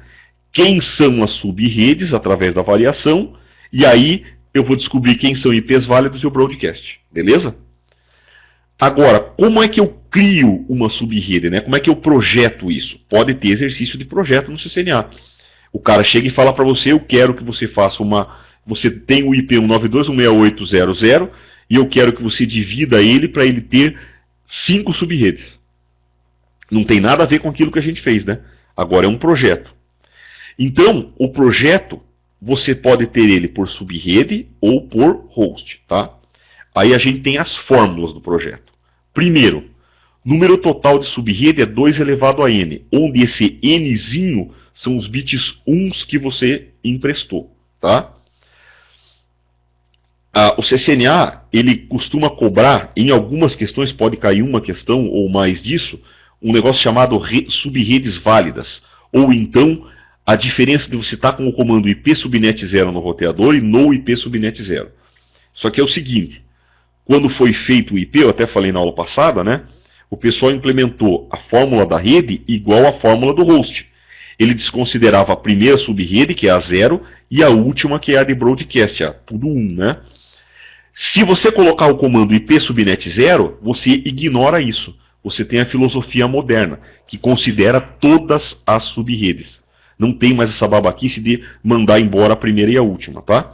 quem são as sub-redes, através da variação, e aí eu vou descobrir quem são IPs válidos e o broadcast, beleza? Agora, como é que eu crio uma sub-rede, né? Como é que eu projeto isso? Pode ter exercício de projeto no CCNA. O cara chega e fala para você, eu quero que você faça você tem o IP 192.168.1.0.0 e eu quero que você divida ele para ele ter 5 sub-redes. Não tem nada a ver com aquilo que a gente fez, né? Agora é um projeto. Então, o projeto, você pode ter ele por sub-rede ou por host, tá? Aí a gente tem as fórmulas do projeto. Primeiro, número total de sub-rede é 2 elevado a n, onde esse nzinho são os bits 1 que você emprestou, tá? O CCNA, ele costuma cobrar, em algumas questões, pode cair uma questão ou mais disso, um negócio chamado sub-redes válidas, ou então a diferença de você estar com o comando IP subnet 0 no roteador e no IP subnet 0. Só que é o seguinte, quando foi feito o IP, eu até falei na aula passada, né? O pessoal implementou a fórmula da rede igual à fórmula do host. Ele desconsiderava a primeira sub-rede, que é a 0, e a última, que é a de broadcast, tudo 1, né? Se você colocar o comando IP subnet 0, você ignora isso. Você tem a filosofia moderna, que considera todas as sub-redes. Não tem mais essa babaquice de mandar embora a primeira e a última, tá?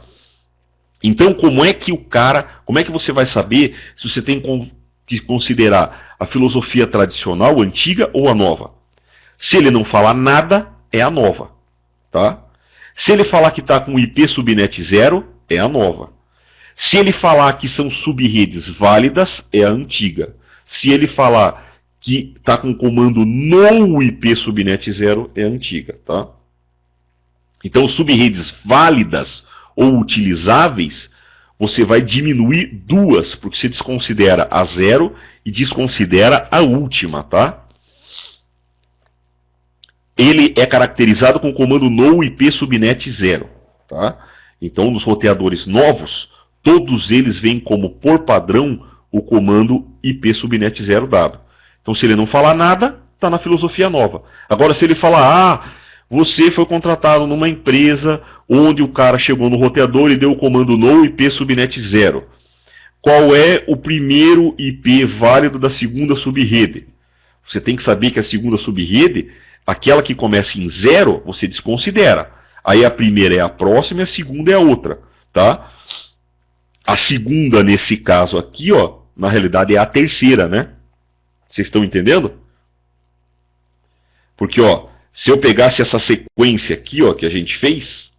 Então, como é que você vai saber se você tem que considerar a filosofia tradicional, antiga ou a nova? Se ele não falar nada, é a nova, tá? Se ele falar que está com IP subnet 0, é a nova. Se ele falar que são sub-redes válidas, é a antiga. Se ele falar que está com o comando no IP subnet 0, é a antiga, tá? Então, sub-redes válidas ou utilizáveis, você vai diminuir 2, porque você desconsidera a 0 e desconsidera a última, tá? Ele é caracterizado com o comando no IP subnet 0, tá? Então, nos roteadores novos, todos eles vêm como, por padrão, o comando IP subnet 0 dado. Então, se ele não falar nada, está na filosofia nova. Agora, se ele falar, você foi contratado numa empresa onde o cara chegou no roteador e deu o comando no IP subnet 0. Qual é o primeiro IP válido da segunda sub-rede? Você tem que saber que a segunda sub-rede Aquela que começa em 0, você desconsidera. Aí a primeira é a próxima e a segunda é a outra, tá? A segunda, nesse caso aqui, ó, na realidade é a terceira, né? Vocês estão entendendo? Porque, ó, se eu pegasse essa sequência aqui, ó, que a gente fez,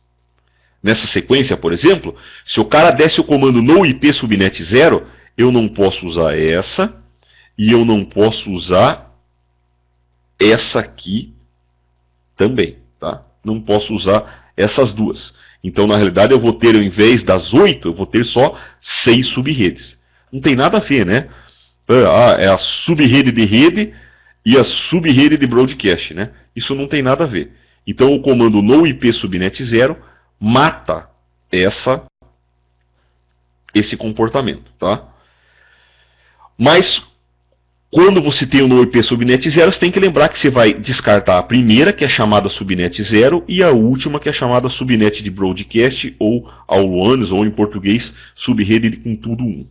nessa sequência, por exemplo, se o cara desse o comando no IP subnet 0, eu não posso usar essa e eu não posso usar essa aqui também, tá? Não posso usar essas duas. Então, na realidade, eu vou ter, ao invés das 8, eu vou ter só 6 subrredes. Não tem nada a ver, né? É a subrede de rede e a subrede de broadcast, né? Isso não tem nada a ver. Então, o comando no IP subnet 0 mata esse comportamento, tá? Mas quando você tem o no IP subnet 0, você tem que lembrar que você vai descartar a primeira, que é chamada subnet 0, e a última, que é chamada subnet de broadcast, ou all-ones, ou em português, subrede com tudo 1.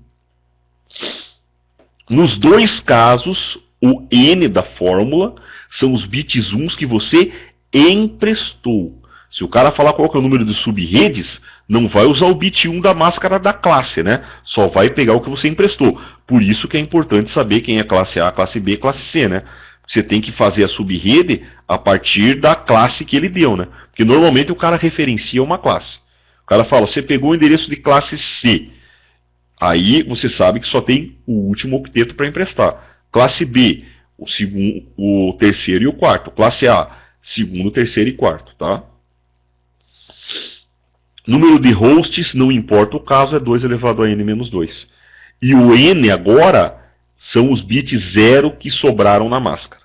Nos dois casos, o N da fórmula são os bits 1 que você emprestou. Se o cara falar qual que é o número de subredes, não vai usar o bit 1 da máscara da classe, né? Só vai pegar o que você emprestou. Por isso que é importante saber quem é classe A, classe B, classe C, né? Você tem que fazer a subrede a partir da classe que ele deu, né? Porque normalmente o cara referencia uma classe. O cara fala, você pegou o endereço de classe C. Aí você sabe que só tem o último octeto para emprestar. Classe B, o segundo, o terceiro e o quarto. Classe A, segundo, terceiro e quarto, tá? Número de hosts, não importa o caso, é 2 elevado a n menos 2. E o n agora são os bits 0 que sobraram na máscara.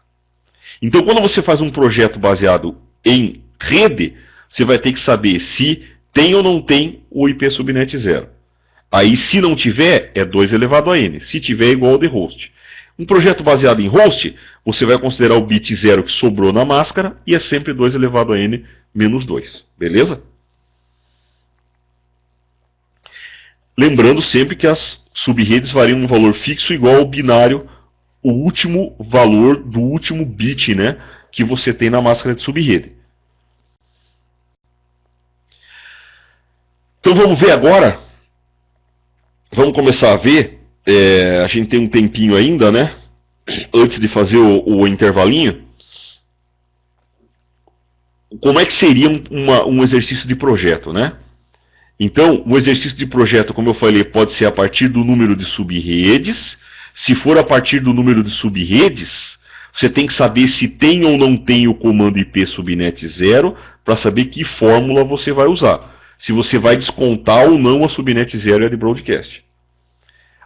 Então, quando você faz um projeto baseado em rede, você vai ter que saber se tem ou não tem o IP subnet 0. Aí, se não tiver, é 2 elevado a n. Se tiver, é igual ao de host. Um projeto baseado em host, você vai considerar o bit 0 que sobrou na máscara e é sempre 2 elevado a n menos 2. Beleza? Lembrando sempre que as subredes variam um valor fixo igual ao binário, o último valor do último bit, né, que você tem na máscara de subrede. Então vamos ver agora. Vamos começar a ver. A gente tem um tempinho ainda, né? Antes de fazer o intervalinho. Como é que seria um exercício de projeto, né? Então, o exercício de projeto, como eu falei, pode ser a partir do número de subredes. Se for a partir do número de subredes, você tem que saber se tem ou não tem o comando IP subnet 0 para saber que fórmula você vai usar. Se você vai descontar ou não a subnet 0 e a de broadcast.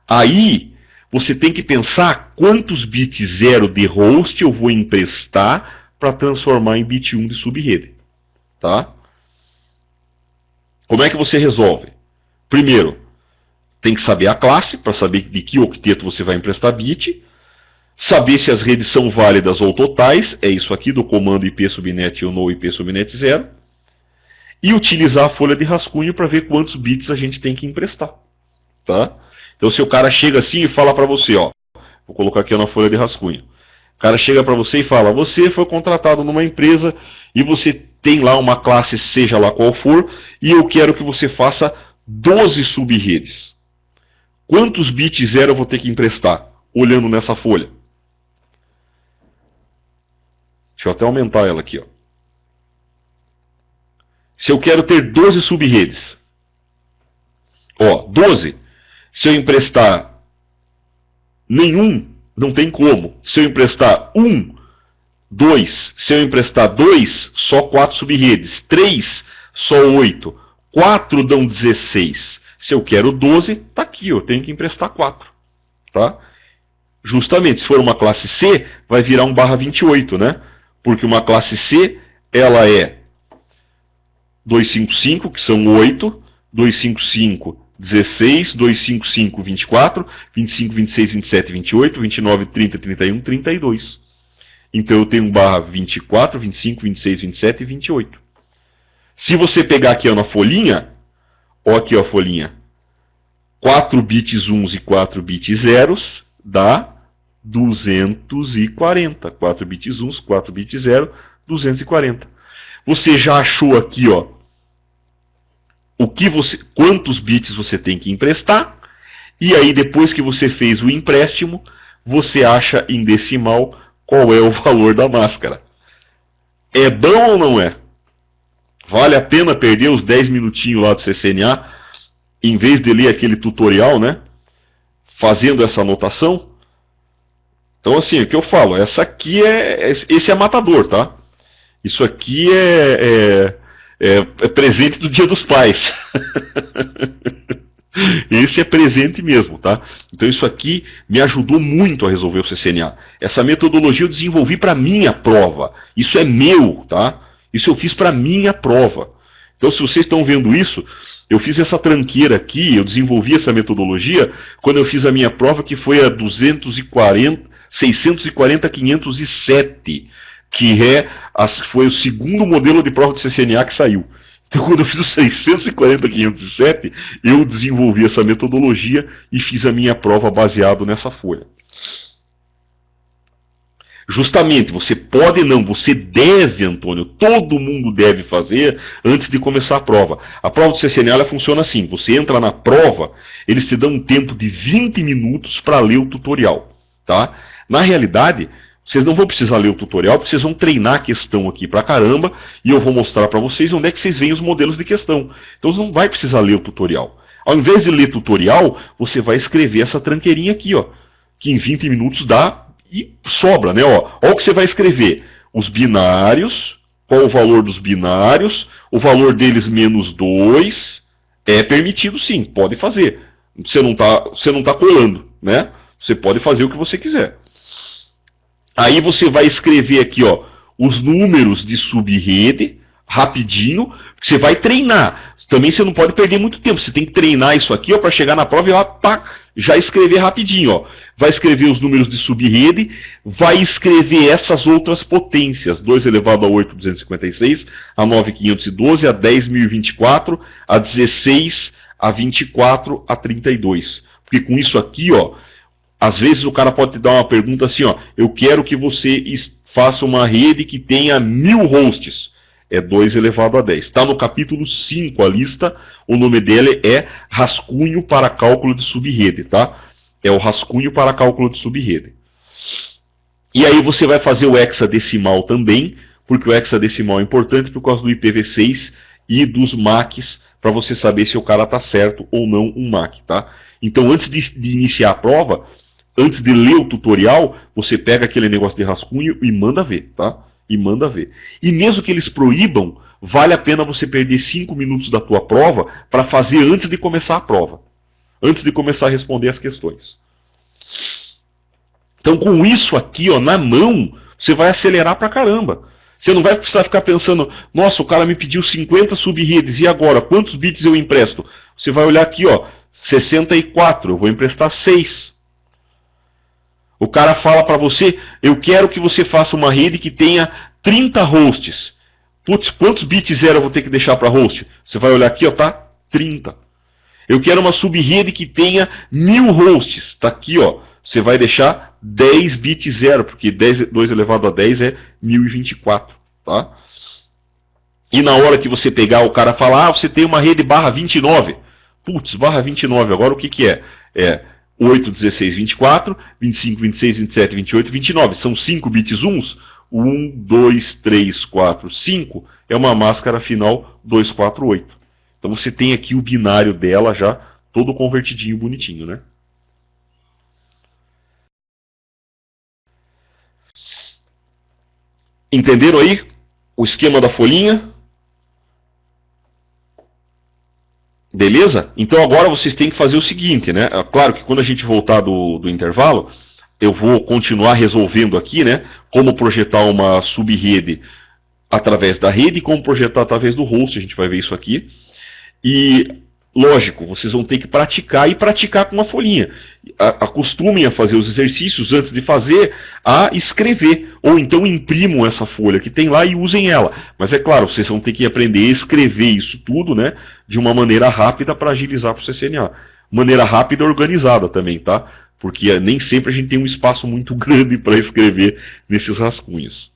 Aí, você tem que pensar quantos bits 0 de host eu vou emprestar para transformar em bit 1 de subrede. Tá? Como é que você resolve? Primeiro, tem que saber a classe, para saber de que octeto você vai emprestar bit. Saber se as redes são válidas ou totais, é isso aqui do comando IP subnet ou no IP subnet 0. E utilizar a folha de rascunho para ver quantos bits a gente tem que emprestar. Tá? Então, se o cara chega assim e fala para você, ó, vou colocar aqui na folha de rascunho. O cara chega para você e fala, você foi contratado numa empresa e você tem lá uma classe, seja lá qual for, e eu quero que você faça 12 subredes. Quantos bits 0 eu vou ter que emprestar? Olhando nessa folha. Deixa eu até aumentar ela aqui, ó. Se eu quero ter 12 subredes, ó, 12, se eu emprestar nenhum, não tem como. Se eu emprestar 1, 2, se eu emprestar 2, só 4 subredes. 3, só 8. 4 dão 16. Se eu quero 12, tá aqui, eu tenho que emprestar 4. Tá? Justamente, se for uma classe C, vai virar um /28, né? Porque uma classe C, ela é 255, que são 8, 255, 16, 255, 24, 25, 26, 27, 28, 29, 30, 31, 32. Então eu tenho um /24, 25, 26, 27 e 28. Se você pegar aqui ó, na folhinha, ó aqui ó, a folhinha, 4 bits 1 e 4 bits 0 dá 240. 4 bits 1, 4 bits 0 240. Você já achou aqui, ó, quantos bits você tem que emprestar, e aí depois que você fez o empréstimo, você acha em decimal qual é o valor da máscara. É bom ou não é? Vale a pena perder os 10 minutinhos lá do CCNA, em vez de ler aquele tutorial, né? Fazendo essa anotação? Então, assim, o que eu falo, esse é matador, tá? Isso aqui é presente do Dia dos Pais. Esse é presente mesmo, tá? Então isso aqui me ajudou muito a resolver o CCNA. Essa metodologia eu desenvolvi para minha prova. Isso é meu, tá? Isso eu fiz para minha prova. Então se vocês estão vendo isso, eu fiz essa tranqueira aqui, eu desenvolvi essa metodologia quando eu fiz a minha prova, que foi a 640-507, que foi o segundo modelo de prova de CCNA que saiu. Então, quando eu fiz o 640-507, eu desenvolvi essa metodologia e fiz a minha prova baseado nessa folha. Justamente, você pode não, você deve, Antônio, todo mundo deve fazer antes de começar a prova. A prova do CCNA ela funciona assim, você entra na prova, eles te dão um tempo de 20 minutos para ler o tutorial. Tá? Na realidade, vocês não vão precisar ler o tutorial, porque vocês vão treinar a questão aqui pra caramba, e eu vou mostrar para vocês onde é que vocês veem os modelos de questão. Então você não vai precisar ler o tutorial. Ao invés de ler tutorial, você vai escrever essa tranqueirinha aqui, ó, que em 20 minutos dá e sobra, né? Ó, o que você vai escrever: os binários, qual o valor dos binários, o valor deles menos 2, é permitido sim, pode fazer. Você não tá colando, né? Você pode fazer o que você quiser. Aí você vai escrever aqui, ó, os números de subrede, rapidinho, que você vai treinar. Também você não pode perder muito tempo, você tem que treinar isso aqui, ó, para chegar na prova e lá, pá, já escrever rapidinho, ó. Vai escrever os números de subrede, vai escrever essas outras potências, 2 elevado a 8.256, a 9.512, a 10.024, a 16, a 24, a 32. Porque com isso aqui, ó, às vezes o cara pode te dar uma pergunta assim, ó, eu quero que você faça uma rede que tenha 1000 hosts. É 2 elevado a 10. Está no capítulo 5 a lista, o nome dele é rascunho para cálculo de subrede, tá? É o rascunho para cálculo de subrede. E aí você vai fazer o hexadecimal também, porque o hexadecimal é importante por causa do IPv6 e dos MACs, para você saber se o cara está certo ou não um MAC, tá? Então antes de iniciar a prova, antes de ler o tutorial, você pega aquele negócio de rascunho e manda ver, tá? E manda ver. E mesmo que eles proíbam, vale a pena você perder 5 minutos da tua prova para fazer antes de começar a prova. Antes de começar a responder as questões. Então com isso aqui, ó, na mão, você vai acelerar pra caramba. Você não vai precisar ficar pensando, nossa, o cara me pediu 50 subredes, e agora? Quantos bits eu empresto? Você vai olhar aqui, ó, 64, eu vou emprestar 6. O cara fala para você, eu quero que você faça uma rede que tenha 30 hosts. Putz, quantos bits zero eu vou ter que deixar para host? Você vai olhar aqui, ó, tá? 30. Eu quero uma subrede que tenha 1000 hosts. Tá aqui, ó. Você vai deixar 10 bits zero, porque 2 elevado a 10 é 1024, tá? E na hora que você pegar, o cara fala, você tem uma rede barra 29. Putz, barra 29, agora o que que é? É 8, 16, 24, 25, 26, 27, 28, 29. São 5 bits uns. 1, 2, 3, 4, 5. É uma máscara final 248. Então você tem aqui o binário dela já todo convertidinho, bonitinho, né? Entenderam aí o esquema da folhinha? Beleza? Então agora vocês têm que fazer o seguinte, né? Claro que quando a gente voltar do intervalo, eu vou continuar resolvendo aqui, né? Como projetar uma subrede através da rede e como projetar através do host, a gente vai ver isso aqui. E, lógico, vocês vão ter que praticar e praticar com uma folhinha. Acostumem a fazer os exercícios antes de fazer, a escrever. Ou então imprimam essa folha que tem lá e usem ela. Mas é claro, vocês vão ter que aprender a escrever isso tudo, né? De uma maneira rápida para agilizar para o CCNA. Maneira rápida e organizada também, tá? Porque nem sempre a gente tem um espaço muito grande para escrever nesses rascunhos.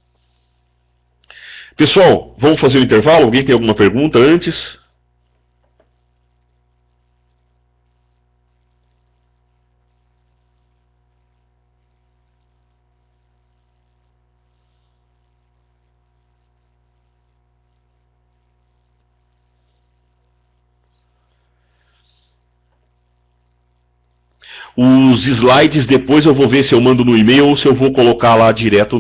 Pessoal, vamos fazer o intervalo? Alguém tem alguma pergunta antes? Os slides depois eu vou ver se eu mando no e-mail ou se eu vou colocar lá direto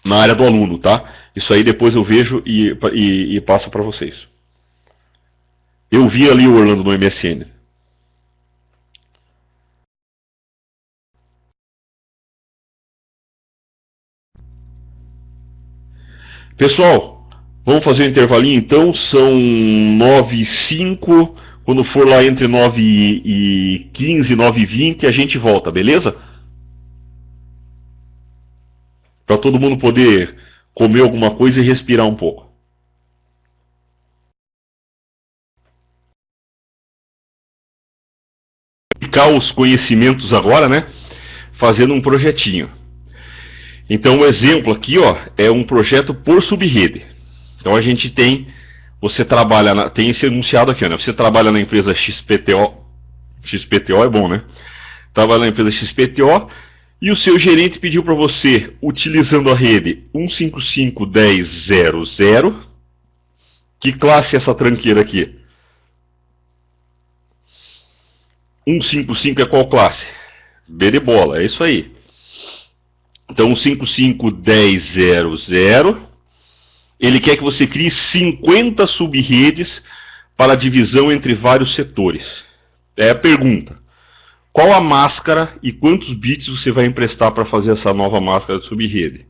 na área do aluno, tá? Isso aí depois eu vejo e passo para vocês. Eu vi ali o Orlando no MSN. Pessoal, vamos fazer um intervalinho então. São 9h05. Quando for lá entre 9h15 e 9h20, a gente volta, beleza? Para todo mundo poder comer alguma coisa e respirar um pouco. Aplicar os conhecimentos agora, né? Fazendo um projetinho. Então, o exemplo aqui, ó, é um projeto por subrede. Então, a gente tem, você trabalha, tem esse enunciado aqui, né? Você trabalha na empresa XPTO, XPTO é bom, né? Trabalha na empresa XPTO e o seu gerente pediu para você, utilizando a rede 155.10.0.0, que classe é essa tranqueira aqui? 155 é qual classe? B de bola, é isso aí. Então, 155.10.0.0, ele quer que você crie 50 subredes para a divisão entre vários setores. É a pergunta. Qual a máscara e quantos bits você vai emprestar para fazer essa nova máscara de subrede?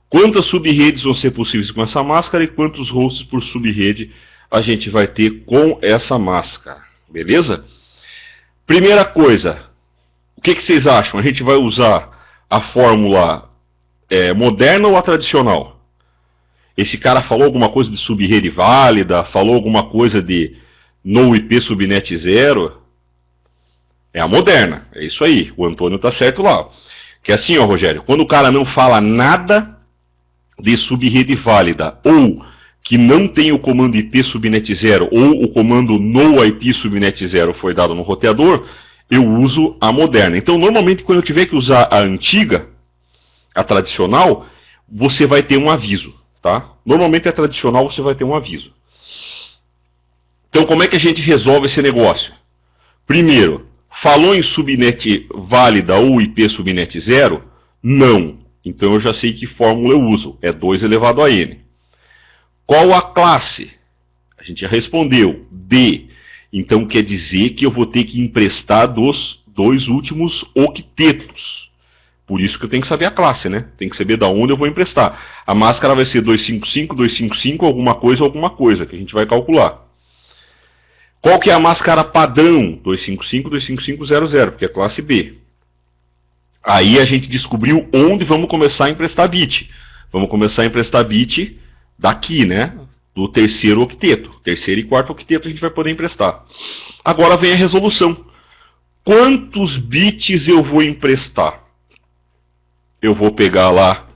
Quantas subredes vão ser possíveis com essa máscara e quantos hosts por subrede a gente vai ter com essa máscara? Beleza? Primeira coisa, o que vocês acham? A gente vai usar a fórmula moderna ou a tradicional? Esse cara falou alguma coisa de subrede válida, falou alguma coisa de no IP subnet 0. É a moderna, é isso aí, o Antônio tá certo lá. Que é assim, ó, Rogério, quando o cara não fala nada de subrede válida, ou que não tem o comando IP subnet 0, ou o comando no IP subnet 0 foi dado no roteador, eu uso a moderna. Então, normalmente, quando eu tiver que usar a antiga, a tradicional, você vai ter um aviso, tá? Normalmente, a tradicional, você vai ter um aviso. Então, como é que a gente resolve esse negócio? Primeiro, falou em subnet válida ou IP subnet 0? Não. Então, eu já sei que fórmula eu uso. É 2 elevado a n. Qual a classe? A gente já respondeu. D. Então, quer dizer que eu vou ter que emprestar dos 2 últimos octetos. Por isso que eu tenho que saber a classe, né? Tem que saber de onde eu vou emprestar. A máscara vai ser 255, 255, alguma coisa, que a gente vai calcular. Qual que é a máscara padrão? 255, 25500, porque é classe B. Aí a gente descobriu onde vamos começar a emprestar bit. Vamos começar a emprestar bit daqui, né? Do terceiro octeto. Terceiro e quarto octeto a gente vai poder emprestar. Agora vem a resolução. Quantos bits eu vou emprestar? Eu vou pegar lá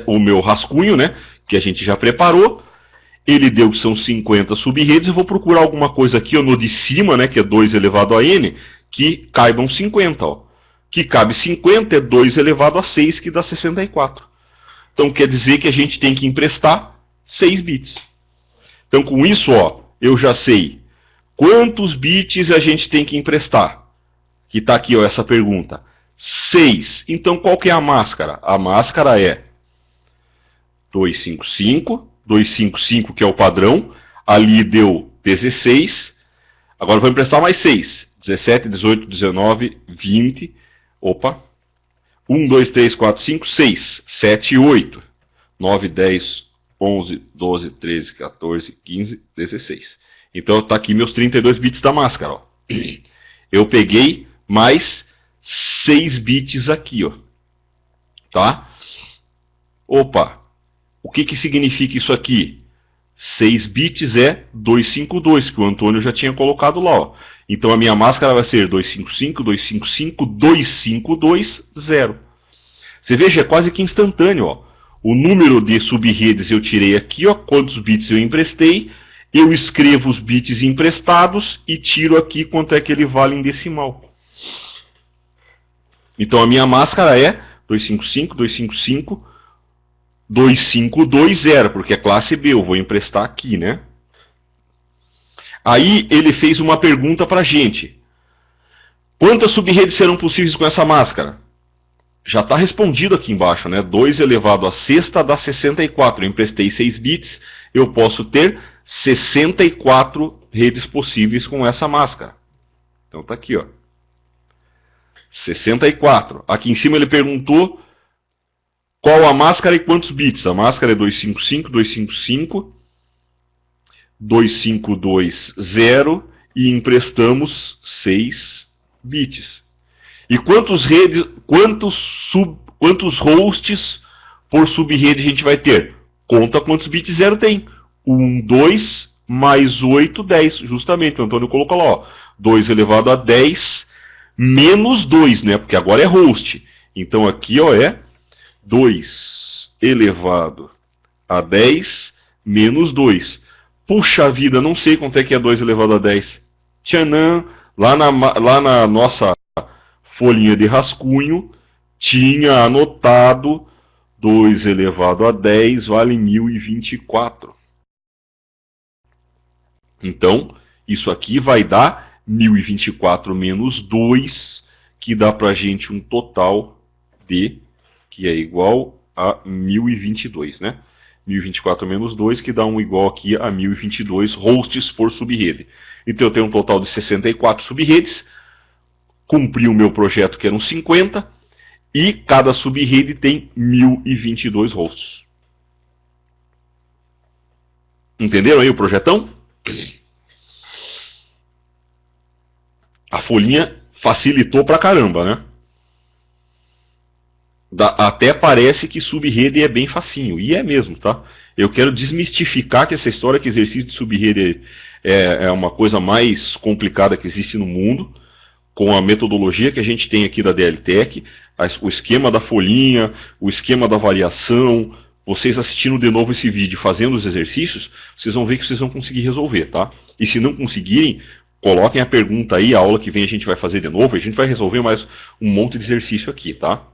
o meu rascunho, né? Que a gente já preparou. Ele deu que são 50 subredes. Eu vou procurar alguma coisa aqui, ó, no de cima, né? Que é 2 elevado a n, que caibam 50, ó. Que cabe 50 é 2 elevado a 6, que dá 64. Então quer dizer que a gente tem que emprestar 6 bits. Então com isso, ó, eu já sei quantos bits a gente tem que emprestar. Que está aqui, ó, essa pergunta. 6. Então qual que é a máscara? A máscara é 255, 255 que é o padrão. Ali deu 16. Agora vou emprestar mais 6. 17, 18, 19, 20. Opa. 1, 2, 3, 4, 5, 6, 7, 8, 9, 10, 11, 12, 13, 14, 15, 16. Então está aqui meus 32 bits da máscara. Ó. Eu peguei mais 6 bits aqui. Ó. Tá? Opa. O que significa isso aqui? 6 bits é 252, que o Antônio já tinha colocado lá. Ó. Então a minha máscara vai ser 255, 255, 252, 0. Você veja, é quase que instantâneo, ó. O número de subredes eu tirei aqui, ó, quantos bits eu emprestei, eu escrevo os bits emprestados e tiro aqui quanto é que ele vale em decimal. Então a minha máscara é 255, 255, 2520, porque é classe B, eu vou emprestar aqui, né? Aí ele fez uma pergunta para a gente. Quantas subredes serão possíveis com essa máscara? Já está respondido aqui embaixo, né? 2 elevado a sexta dá 64. Eu emprestei 6 bits, eu posso ter 64 redes possíveis com essa máscara. Então está aqui, ó. 64. Aqui em cima ele perguntou qual a máscara e quantos bits. A máscara é 255, 255, 2520 e emprestamos 6 bits. E quantos hosts por subrede a gente vai ter? Conta quantos bits 0 tem. 1, 2, mais 8, 10. Justamente, o Antônio colocou lá, ó. 2 elevado a 10 menos 2, né? Porque agora é host. Então aqui, ó, é 2 elevado a 10 menos 2. Puxa vida, não sei quanto é que é 2 elevado a 10. Tchanã, lá na nossa folhinha de rascunho, tinha anotado 2 elevado a 10 vale 1024. Então, isso aqui vai dar 1024 menos 2, que dá pra gente um total de, que é igual a 1022, né? 1024 menos 2, que dá um igual aqui a 1022 hosts por subrede. Então eu tenho um total de 64 subredes, cumpri o meu projeto que eram 50, e cada subrede tem 1022 hosts. Entenderam aí o projetão? A folhinha facilitou pra caramba, né? Até parece que subrede é bem facinho, e é mesmo, tá? Eu quero desmistificar que essa história que exercício de subrede é uma coisa mais complicada que existe no mundo, com a metodologia que a gente tem aqui da DLTech, o esquema da folhinha, o esquema da variação. Vocês assistindo de novo esse vídeo, fazendo os exercícios, vocês vão ver que vocês vão conseguir resolver, tá? E se não conseguirem, coloquem a pergunta aí, a aula que vem a gente vai fazer de novo, e a gente vai resolver mais um monte de exercício aqui, tá?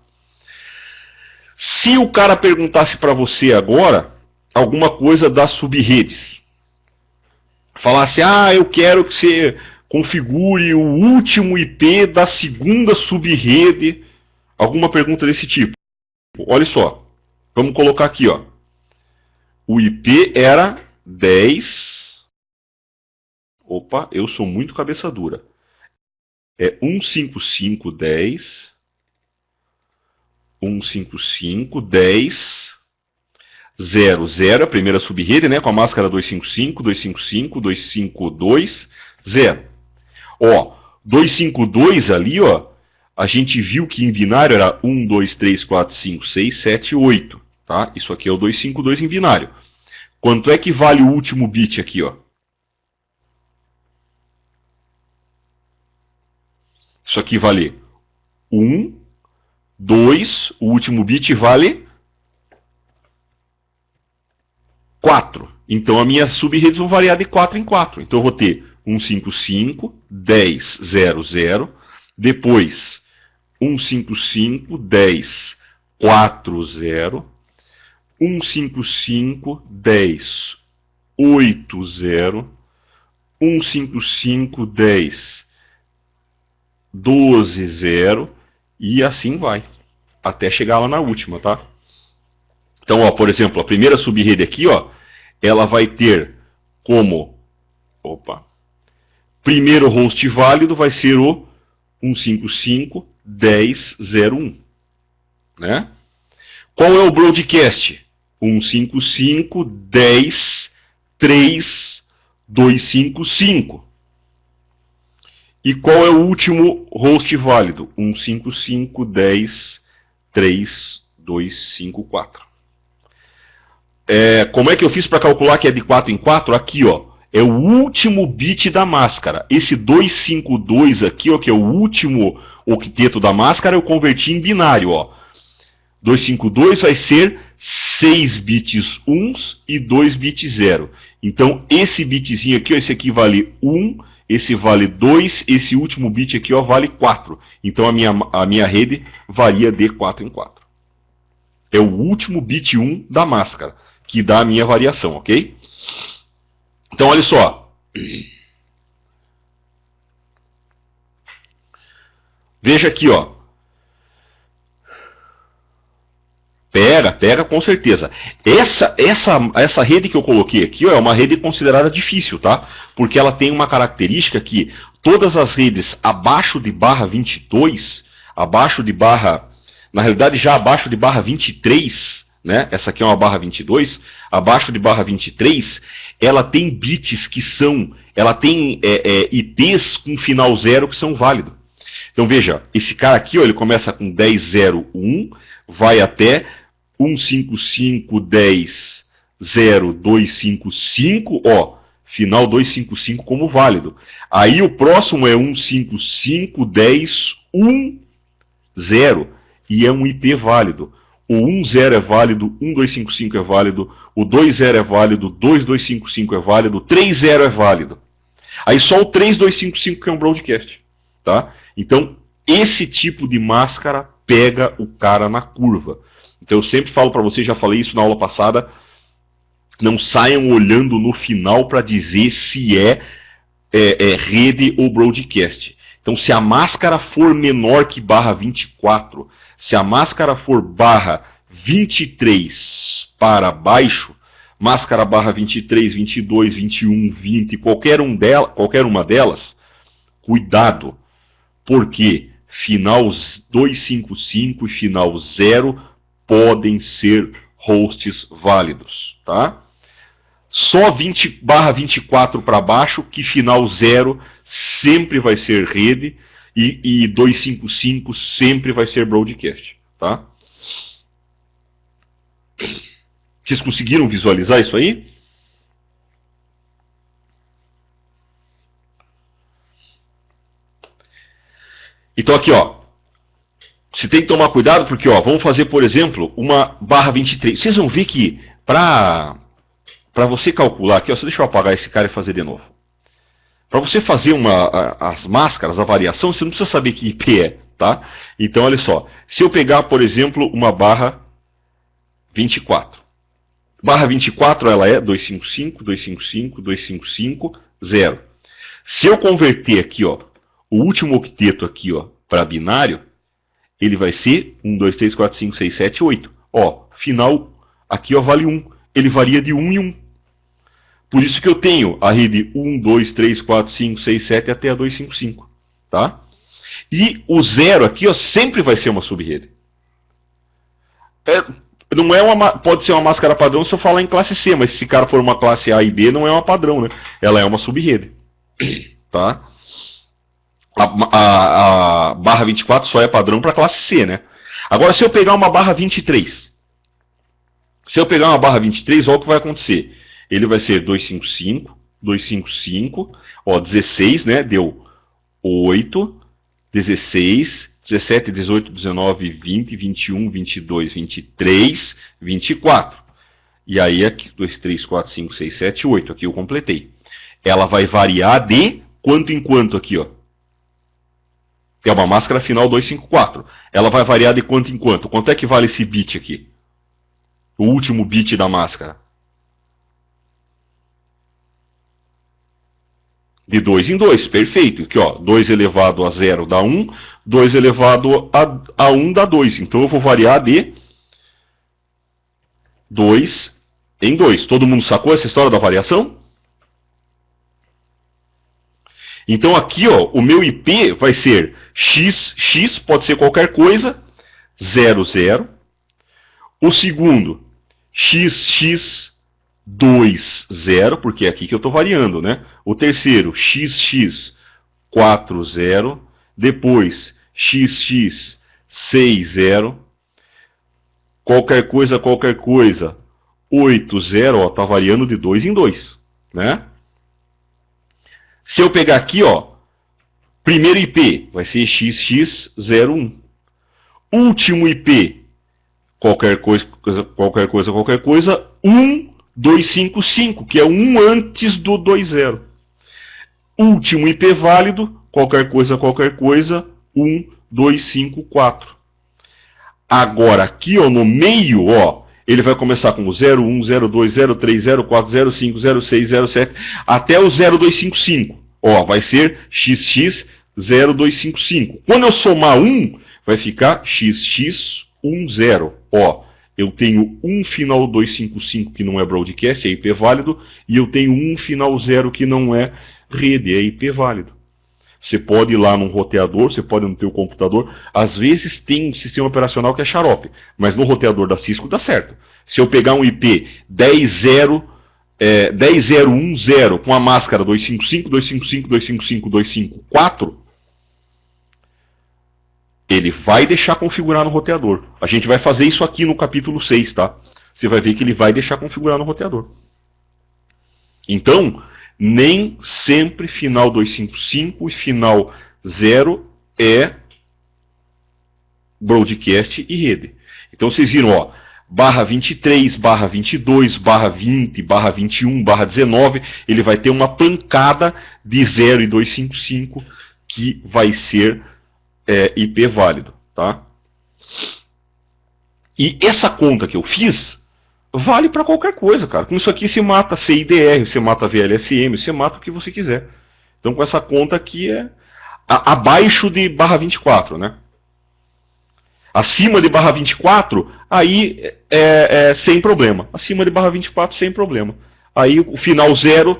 Se o cara perguntasse para você agora alguma coisa das subredes, falasse, eu quero que você configure o último IP da segunda subrede, alguma pergunta desse tipo. Olha só, vamos colocar aqui, ó. O IP era 10. Opa, eu sou muito cabeça dura. É 155.10. 155.10.00, a primeira subrede, né, com a máscara 255, 255, 252, 0. Ó, 252 ali, ó, a gente viu que em binário era 1, 2, 3, 4, 5, 6, 7, 8, tá? Isso aqui é o 252 em binário. Quanto é que vale o último bit aqui, ó? Isso aqui vale 1, 2, o último bit vale 4. Então, as minhas subredes vão variar de 4 em 4. Então, eu vou ter 155, 10, 00. Depois, 155, 10, 40. 155, 10, 80. 155, 10, 12, 0. E assim vai, até chegar lá na última, tá? Então, ó, por exemplo, a primeira subrede aqui, ó, ela vai ter como, primeiro host válido vai ser o 155.10.01, né? Qual é o broadcast? 155.10.3.255. E qual é o último host válido? 155.10.3.254. Como é que eu fiz para calcular que é de 4 em 4? Aqui, ó, é o último bit da máscara. Esse 252 aqui, ó, que é o último octeto da máscara, eu converti em binário, ó. 252 vai ser 6 bits 1 e 2 bits 0. Então, esse bitzinho aqui, ó, esse aqui vale 1, esse vale 2, esse último bit aqui ó, vale 4. Então, a minha rede varia de 4 em 4. É o último bit 1 da máscara, que dá a minha variação, ok? Então, olha só. Veja aqui, ó. Pega com certeza. Essa rede que eu coloquei aqui ó, é uma rede considerada difícil, tá? Porque ela tem uma característica que todas as redes abaixo de barra 22, na realidade já abaixo de barra 23, né? Essa aqui é uma barra 22, abaixo de barra 23, ela tem bits que são, ela tem ITs com final 0 que são válidos. Então veja, esse cara aqui, ó, ele começa com 1001, vai até 155100255, ó, final 255 como válido. Aí o próximo é 1551010 e é um IP válido. O 10 é válido, 1255 é válido, o 20 é válido, 2255 é válido, 30 é válido. Aí só o 3255 que é um broadcast, tá? Então, esse tipo de máscara pega o cara na curva. Então, eu sempre falo para vocês, já falei isso na aula passada, não saiam olhando no final para dizer se é rede ou broadcast. Então, se a máscara for menor que barra 24, se a máscara for barra 23 para baixo, máscara barra 23, 22, 21, 20, qualquer uma delas, cuidado, porque final 255 e final 0 podem ser hosts válidos, tá? Só 20/24 para baixo, que final 0 sempre vai ser rede e 255 sempre vai ser broadcast, tá? Vocês conseguiram visualizar isso aí? Então aqui, ó, você tem que tomar cuidado porque, ó, vamos fazer, por exemplo, uma barra 23. Vocês vão ver que para você calcular aqui, ó, deixa eu apagar esse cara e fazer de novo. Para você fazer as máscaras, a variação, você não precisa saber que IP é, tá? Então, olha só, se eu pegar, por exemplo, uma barra 24. Barra 24, ela é 255, 255, 255, 0. Se eu converter aqui, ó, o último octeto aqui, ó, para binário, ele vai ser 1, 2, 3, 4, 5, 6, 7, 8. Ó, final aqui, ó, vale 1. Ele varia de 1 em 1. Por isso que eu tenho a rede 1, 2, 3, 4, 5, 6, 7 até a 255, tá? E o 0 aqui, ó, sempre vai ser uma subrede. Não é pode ser uma máscara padrão se eu falar em classe C, mas se cara for uma classe A e B, não é uma padrão, né? Ela é uma subrede, tá? A barra 24 só é padrão para classe C, né? Agora, se eu pegar uma barra 23, olha o que vai acontecer. Ele vai ser 255, 255, ó, 16, né? Deu 8, 16, 17, 18, 19, 20, 21, 22, 23, 24. E aí aqui, 2, 3, 4, 5, 6, 7, 8. Aqui eu completei. Ela vai variar de quanto em quanto aqui, ó. É uma máscara final 254. Ela vai variar de quanto em quanto? Quanto é que vale esse bit aqui? O último bit da máscara. De 2 em 2, perfeito. Aqui, ó, 2 elevado a 0 dá 1, 2 elevado a 1 dá 2. Então eu vou variar de 2 em 2. Todo mundo sacou essa história da variação? Então aqui, ó, o meu IP vai ser x pode ser qualquer coisa, 0, 0. O segundo, x 2, 0, porque é aqui que eu estou variando, né? O terceiro, x 4, 0. Depois, x 6, 0. Qualquer coisa, 8, 0, ó, tá variando de 2 em 2, né? Se eu pegar aqui, ó, primeiro IP vai ser xx01. Último IP, qualquer coisa, 1255, que é um antes do 20. Último IP válido, qualquer coisa, 1254. Agora, aqui ó, no meio, ó, ele vai começar com o 01, 02, 03, 04, 05, 06, 07, até o 0255. Ó, vai ser XX 0255. Quando eu somar 1, vai ficar XX10. Ó, eu tenho um final 255 que não é broadcast, é IP válido, e eu tenho um final 0 que não é rede, é IP válido. Você pode ir lá num roteador, você pode ir no teu computador. Às vezes tem um sistema operacional que é xarope, mas no roteador da Cisco dá certo. Se eu pegar um IP 10010 com a máscara 255, 255, 255, 254, ele vai deixar configurar no roteador. A gente vai fazer isso aqui no capítulo 6, tá? Você vai ver que ele vai deixar configurar no roteador. Então, nem sempre final 255 e final 0 é broadcast e rede. Então vocês viram, ó, barra 23, barra 22, barra 20, barra 21, barra 19, ele vai ter uma pancada de 0 e 255 que vai ser IP válido, tá? E essa conta que eu fiz vale para qualquer coisa, cara. Com isso aqui você mata CIDR, você mata VLSM, você mata o que você quiser. Então com essa conta aqui é abaixo de barra 24, né? Acima de barra 24, aí é sem problema. Acima de barra 24, sem problema. Aí o final 0,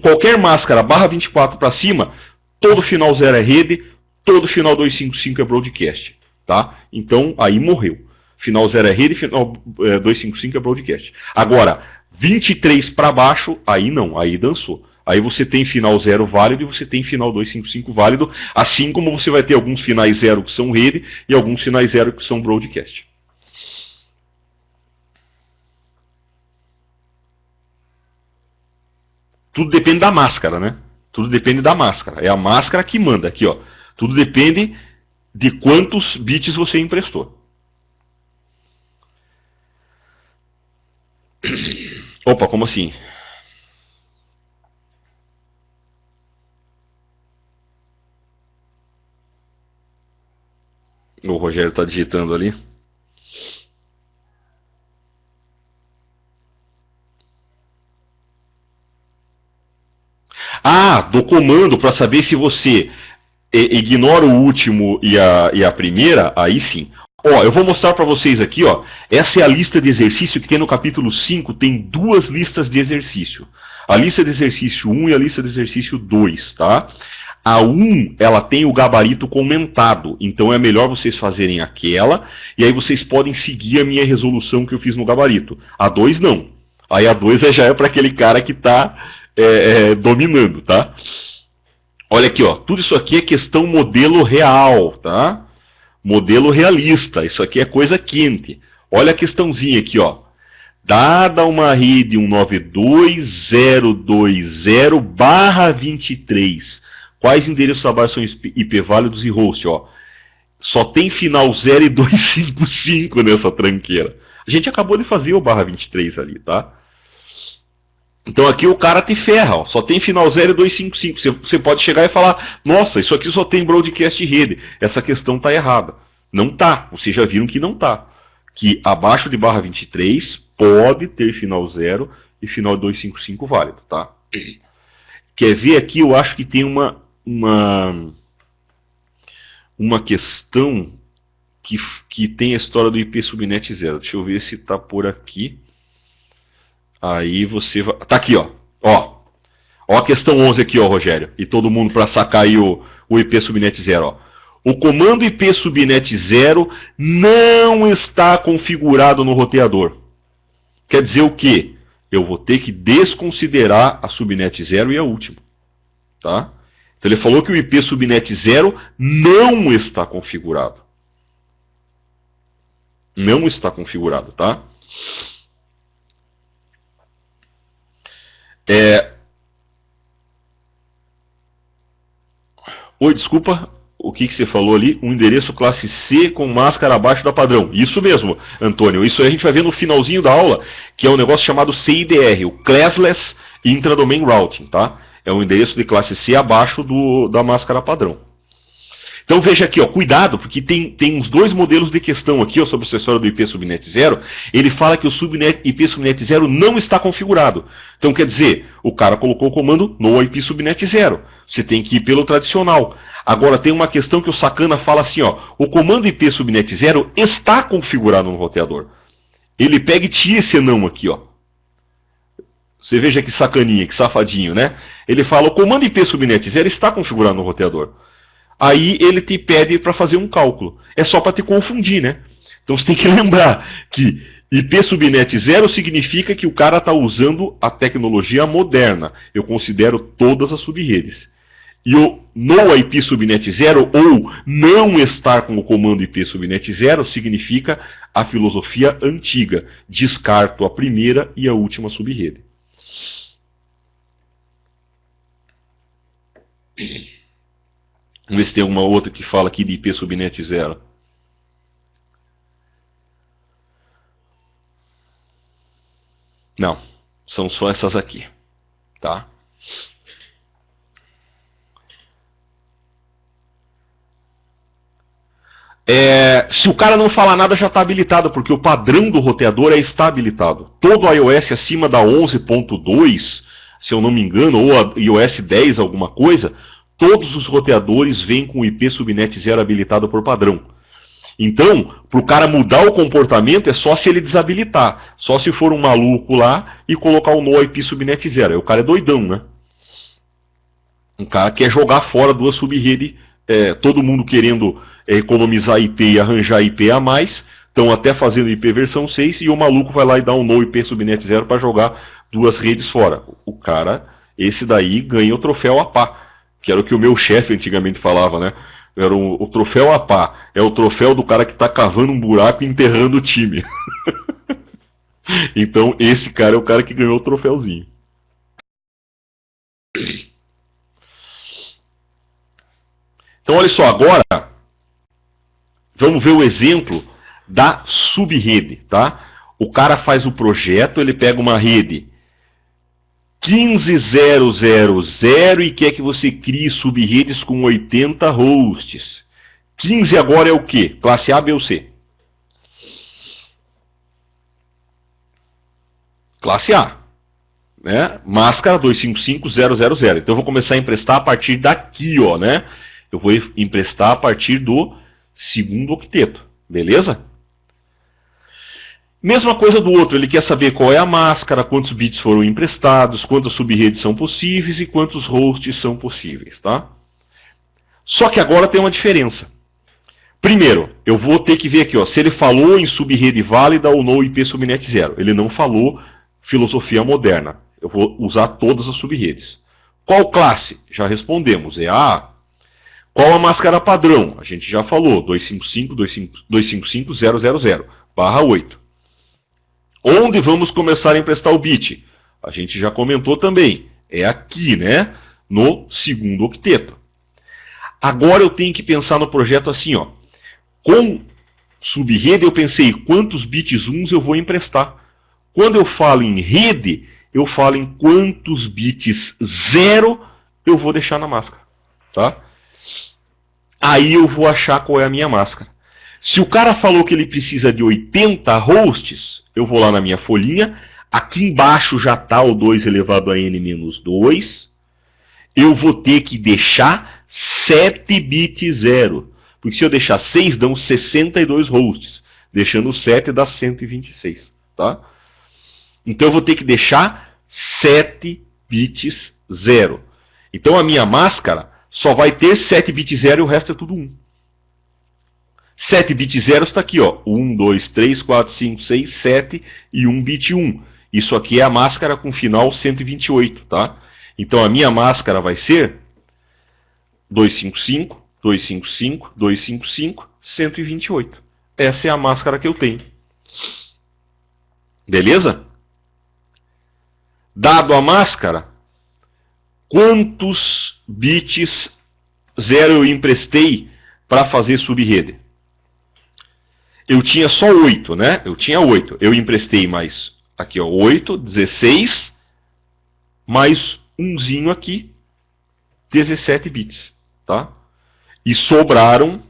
qualquer máscara barra 24 para cima, todo final 0 é rede, todo final 255 é broadcast, tá? Então aí morreu. Final 0 é rede, final 255 é broadcast. Agora, 23 para baixo, aí não, aí dançou. Aí você tem final 0 válido e você tem final 255 válido, assim como você vai ter alguns finais 0 que são rede e alguns finais 0 que são broadcast. Tudo depende da máscara, né? Tudo depende da máscara. É a máscara que manda aqui, ó. Tudo depende de quantos bits você emprestou. Opa, como assim? O Rogério está digitando ali. Ah, do comando para saber se você ignora o último e a primeira, aí sim. Ó, eu vou mostrar para vocês aqui, ó. Essa é a lista de exercício que tem no capítulo 5, tem duas listas de exercício. A lista de exercício 1 e a lista de exercício 2, tá? A 1, ela tem o gabarito comentado, então é melhor vocês fazerem aquela, e aí vocês podem seguir a minha resolução que eu fiz no gabarito. A 2 não. Aí a 2 já é para aquele cara que está dominando, tá? Olha aqui, ó, tudo isso aqui é questão modelo real, tá? Modelo realista, isso aqui é coisa quente. Olha a questãozinha aqui, ó. Dada uma rede 192.020/23, quais endereços abaixo são IP válidos e host, ó? Só tem final 0 e 255 nessa tranqueira. A gente acabou de fazer o barra 23 ali, tá? Então aqui o cara te ferra, ó. Só tem final 0 e 255. Você pode chegar e falar, nossa, isso aqui só tem broadcast e rede. Essa questão tá errada. Não tá. Vocês já viram que não tá. Que abaixo de barra 23 pode ter final 0 e final 255 válido, tá? Quer ver aqui? Eu acho que tem uma questão que tem a história do IP subnet 0. Deixa eu ver se tá por aqui. Aí você vai... Tá aqui, ó. Ó a questão 11 aqui, ó, Rogério. E todo mundo para sacar aí o IP subnet 0, ó. O comando IP subnet 0 não está configurado no roteador. Quer dizer o quê? Eu vou ter que desconsiderar a subnet 0 e a última. Tá? Então ele falou que o IP subnet 0 não está configurado. Não está configurado, tá? Oi, desculpa. o que você falou ali? Um endereço classe C com máscara abaixo da padrão. Isso mesmo, Antônio. Isso aí a gente vai ver no finalzinho da aula, que é um negócio chamado CIDR, o Classless Intradomain Routing, tá? É um endereço de classe C abaixo da máscara padrão. Então veja aqui, ó, cuidado, porque tem uns dois modelos de questão aqui, ó, sobre o acessório do IP Subnet 0. Ele fala que o IP Subnet 0 não está configurado. Então quer dizer, o cara colocou o comando no IP Subnet 0. Você tem que ir pelo tradicional. Agora tem uma questão que o sacana fala assim, ó, o comando IP Subnet 0 está configurado no roteador. Ele pega e tira esse não aqui, ó. Você veja que sacaninha, que safadinho, né? Ele fala, o comando IP Subnet 0 está configurado no roteador. Aí ele te pede para fazer um cálculo. É só para te confundir, né? Então você tem que lembrar que IP Subnet 0 significa que o cara está usando a tecnologia moderna. Eu considero todas as subredes. E o no IP Subnet 0, ou não estar com o comando IP Subnet 0, significa a filosofia antiga. Descarto a primeira e a última subrede. Vamos ver se tem alguma outra que fala aqui de IP Subnet 0. Não, são só essas aqui, tá? Se o cara não falar nada, já está habilitado, porque o padrão do roteador está habilitado. Todo iOS acima da 11.2, se eu não me engano, ou a iOS 10 alguma coisa, todos os roteadores vêm com o IP Subnet 0 habilitado por padrão. Então, para o cara mudar o comportamento, é só se ele desabilitar. Só se for um maluco lá e colocar o no IP Subnet 0. Aí o cara é doidão, né? Um cara quer jogar fora duas subredes, todo mundo querendo economizar IP e arranjar IP a mais, estão até fazendo IP versão 6, e o maluco vai lá e dá um no IP Subnet 0 para jogar duas redes fora. O cara, esse daí, ganha o troféu APA. Que era o que o meu chefe antigamente falava, né? Era o troféu APA. É o troféu do cara que está cavando um buraco e enterrando o time. Então, esse cara é o cara que ganhou o troféuzinho. Então, olha só, agora vamos ver o exemplo da subrede, tá? O cara faz o projeto, ele pega uma rede 15.0.0.0 e quer que você crie subredes com 80 hosts. 15 agora é o quê? Classe A, B ou C? Classe A. Né? Máscara 255.0.0.0. Então eu vou começar a emprestar a partir daqui, ó, né? Eu vou emprestar a partir do segundo octeto. Beleza? Mesma coisa do outro, ele quer saber qual é a máscara, quantos bits foram emprestados, quantas subredes são possíveis e quantos hosts são possíveis, tá? Só que agora tem uma diferença. Primeiro, eu vou ter que ver aqui, ó, se ele falou em subrede válida ou no IP Subnet 0. Ele não falou filosofia moderna. Eu vou usar todas as subredes. Qual classe? Já respondemos, é a A. Qual a máscara padrão? A gente já falou, 255.0.0.0/8. Onde vamos começar a emprestar o bit? A gente já comentou também. É aqui, né? No segundo octeto. Agora eu tenho que pensar no projeto assim, ó. Com subrede eu pensei quantos bits uns eu vou emprestar. Quando eu falo em rede, eu falo em quantos bits 0 eu vou deixar na máscara. Tá? Aí eu vou achar qual é a minha máscara. Se o cara falou que ele precisa de 80 hosts, eu vou lá na minha folhinha, aqui embaixo já está o 2 elevado a n-2, eu vou ter que deixar 7 bits 0, porque se eu deixar 6 dão 62 hosts, deixando 7 dá 126, tá? Então eu vou ter que deixar 7 bits 0. Então a minha máscara só vai ter 7 bits 0 e o resto é tudo 1. 7 bits 0 está aqui, ó. 1, 2, 3, 4, 5, 6, 7 e 1 bit 1. Isso aqui é a máscara com final 128, tá? Então a minha máscara vai ser 255, 255, 255, 128. Essa é a máscara que eu tenho. Beleza? Dado a máscara, quantos bits 0 eu emprestei para fazer subrede? Eu tinha só 8, né? Eu tinha 8. Eu emprestei mais aqui, ó, 8, 16, mais umzinho aqui, 17 bits, tá? E sobraram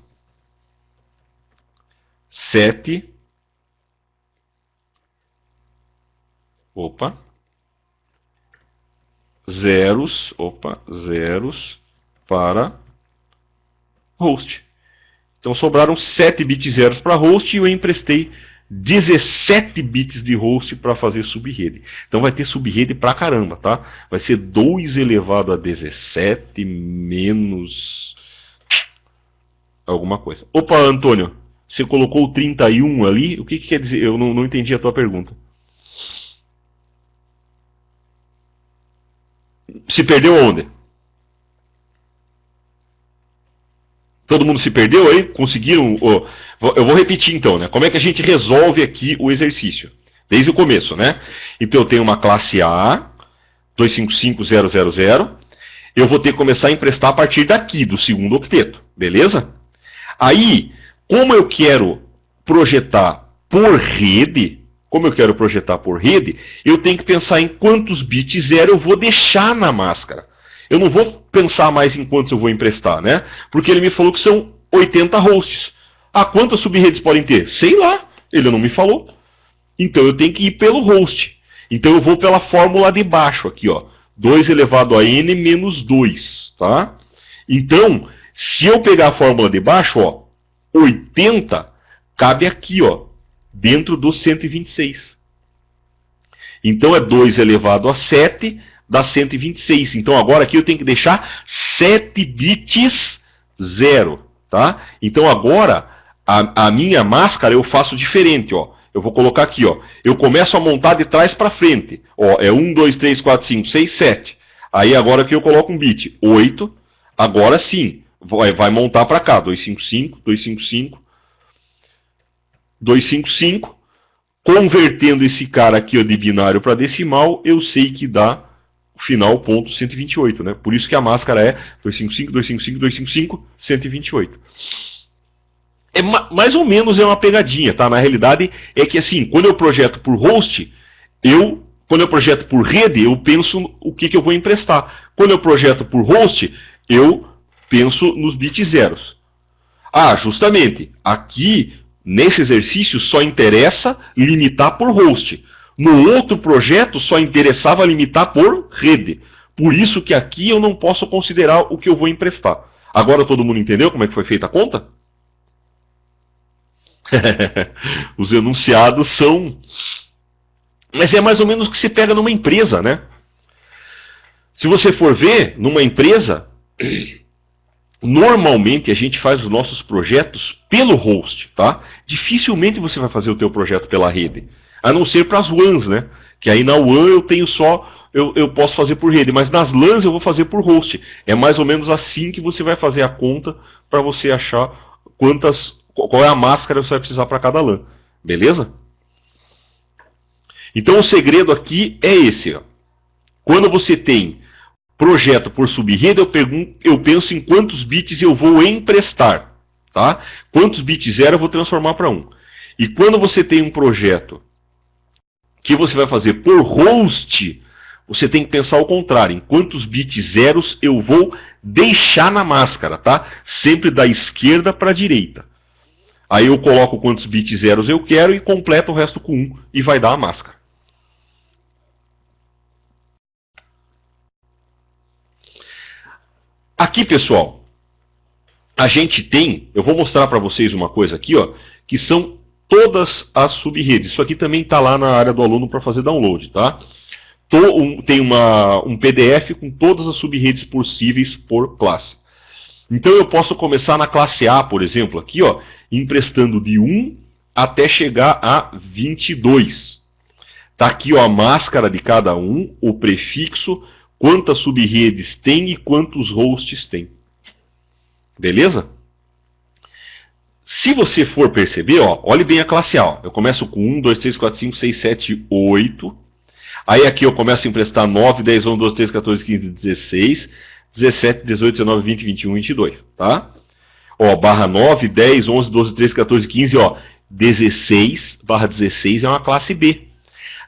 7. Zeros para host. Então sobraram 7 bits zeros para host e eu emprestei 17 bits de host para fazer subrede. Então vai ter subrede pra caramba, tá? Vai ser 2 elevado a 17 menos alguma coisa. Opa, Antônio, você colocou o 31 ali? O que quer dizer? Eu não entendi a tua pergunta. Se perdeu onde? Todo mundo se perdeu aí? Conseguiram? Eu vou repetir então, né? Como é que a gente resolve aqui o exercício? Desde o começo, né? Então eu tenho uma classe A, 255000. Eu vou ter que começar a emprestar a partir daqui, do segundo octeto. Beleza? Aí, como eu quero projetar por rede, eu tenho que pensar em quantos bits zero eu vou deixar na máscara. Eu não vou pensar mais em quantos eu vou emprestar, né? Porque ele me falou que são 80 hosts. Ah, quantas subredes podem ter? Sei lá, ele não me falou. Então eu tenho que ir pelo host. Então eu vou pela fórmula de baixo aqui, ó. 2 elevado a n menos 2, tá? Então, se eu pegar a fórmula de baixo, ó, 80 cabe aqui, ó, dentro do 126. Então é 2 elevado a 7 dá 126. Então agora aqui eu tenho que deixar 7 bits zero, tá? Então agora a minha máscara eu faço diferente, ó. Eu vou colocar aqui, ó. Eu começo a montar de trás para frente. Ó, é 1, 2, 3, 4, 5, 6, 7. Aí agora aqui eu coloco um bit 8. Agora sim, vai montar para cá. 255, 255, 255. Convertendo esse cara aqui, ó, de binário para decimal, eu sei que dá o final ponto 128, né? Por isso que a máscara é 255, 255, 255, 128. É mais ou menos uma pegadinha, tá? Na realidade é que assim, quando eu projeto por host, quando eu projeto por rede, eu penso o que eu vou emprestar. Quando eu projeto por host, eu penso nos bits zeros. Ah, justamente, aqui nesse exercício só interessa limitar por host. No outro projeto só interessava limitar por rede. Por isso que aqui eu não posso considerar o que eu vou emprestar. Agora todo mundo entendeu como é que foi feita a conta? Os enunciados são... Mas é mais ou menos o que se pega numa empresa, né? Se você for ver, numa empresa, normalmente a gente faz os nossos projetos pelo host, tá? Dificilmente você vai fazer o teu projeto pela rede. A não ser para as WANs, né? Que aí na WAN eu tenho só... Eu posso fazer por rede, mas nas LANs eu vou fazer por host. É mais ou menos assim que você vai fazer a conta para você achar qual é a máscara que você vai precisar para cada LAN. Beleza? Então o segredo aqui é esse, ó. Quando você tem projeto por subrede, eu penso em quantos bits eu vou emprestar, tá? Quantos bits zero eu vou transformar para 1. E quando você tem um projeto que você vai fazer por host, você tem que pensar ao contrário, em quantos bits zeros eu vou deixar na máscara, tá? Sempre da esquerda para a direita. Aí eu coloco quantos bits zeros eu quero e completo o resto com 1 e vai dar a máscara. Aqui, pessoal, a gente tem, eu vou mostrar para vocês uma coisa aqui, ó, que são todas as subredes. Isso aqui também está lá na área do aluno para fazer download, tá? Tem um PDF com todas as subredes possíveis por classe. Então eu posso começar na classe A, por exemplo, aqui, ó, emprestando de 1 até chegar a 22. Tá aqui, ó, a máscara de cada um, o prefixo, quantas subredes tem e quantos hosts tem. Beleza? Se você for perceber, ó, olhe bem a classe A. Ó. Eu começo com 1, 2, 3, 4, 5, 6, 7, 8. Aí aqui eu começo a emprestar 9, 10, 11, 12, 13, 14, 15, 16, 17, 18, 19, 20, 21, 22. Tá? Ó, barra 9, 10, 11, 12, 13, 14, 15, ó. 16, barra 16 é uma classe B.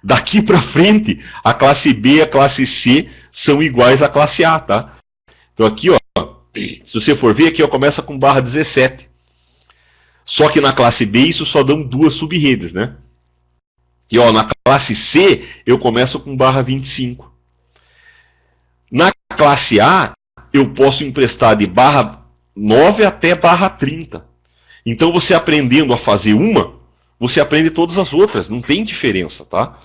Daqui para frente, a classe B e a classe C são iguais à classe A, tá? Então aqui, ó, se você for ver, aqui ó, começa com barra 17. Só que na classe B isso só dão 2 sub-redes, né? E ó, na classe C eu começo com barra 25. Na classe A eu posso emprestar de barra 9 até barra 30. Então você aprendendo a fazer uma, você aprende todas as outras, não tem diferença, tá?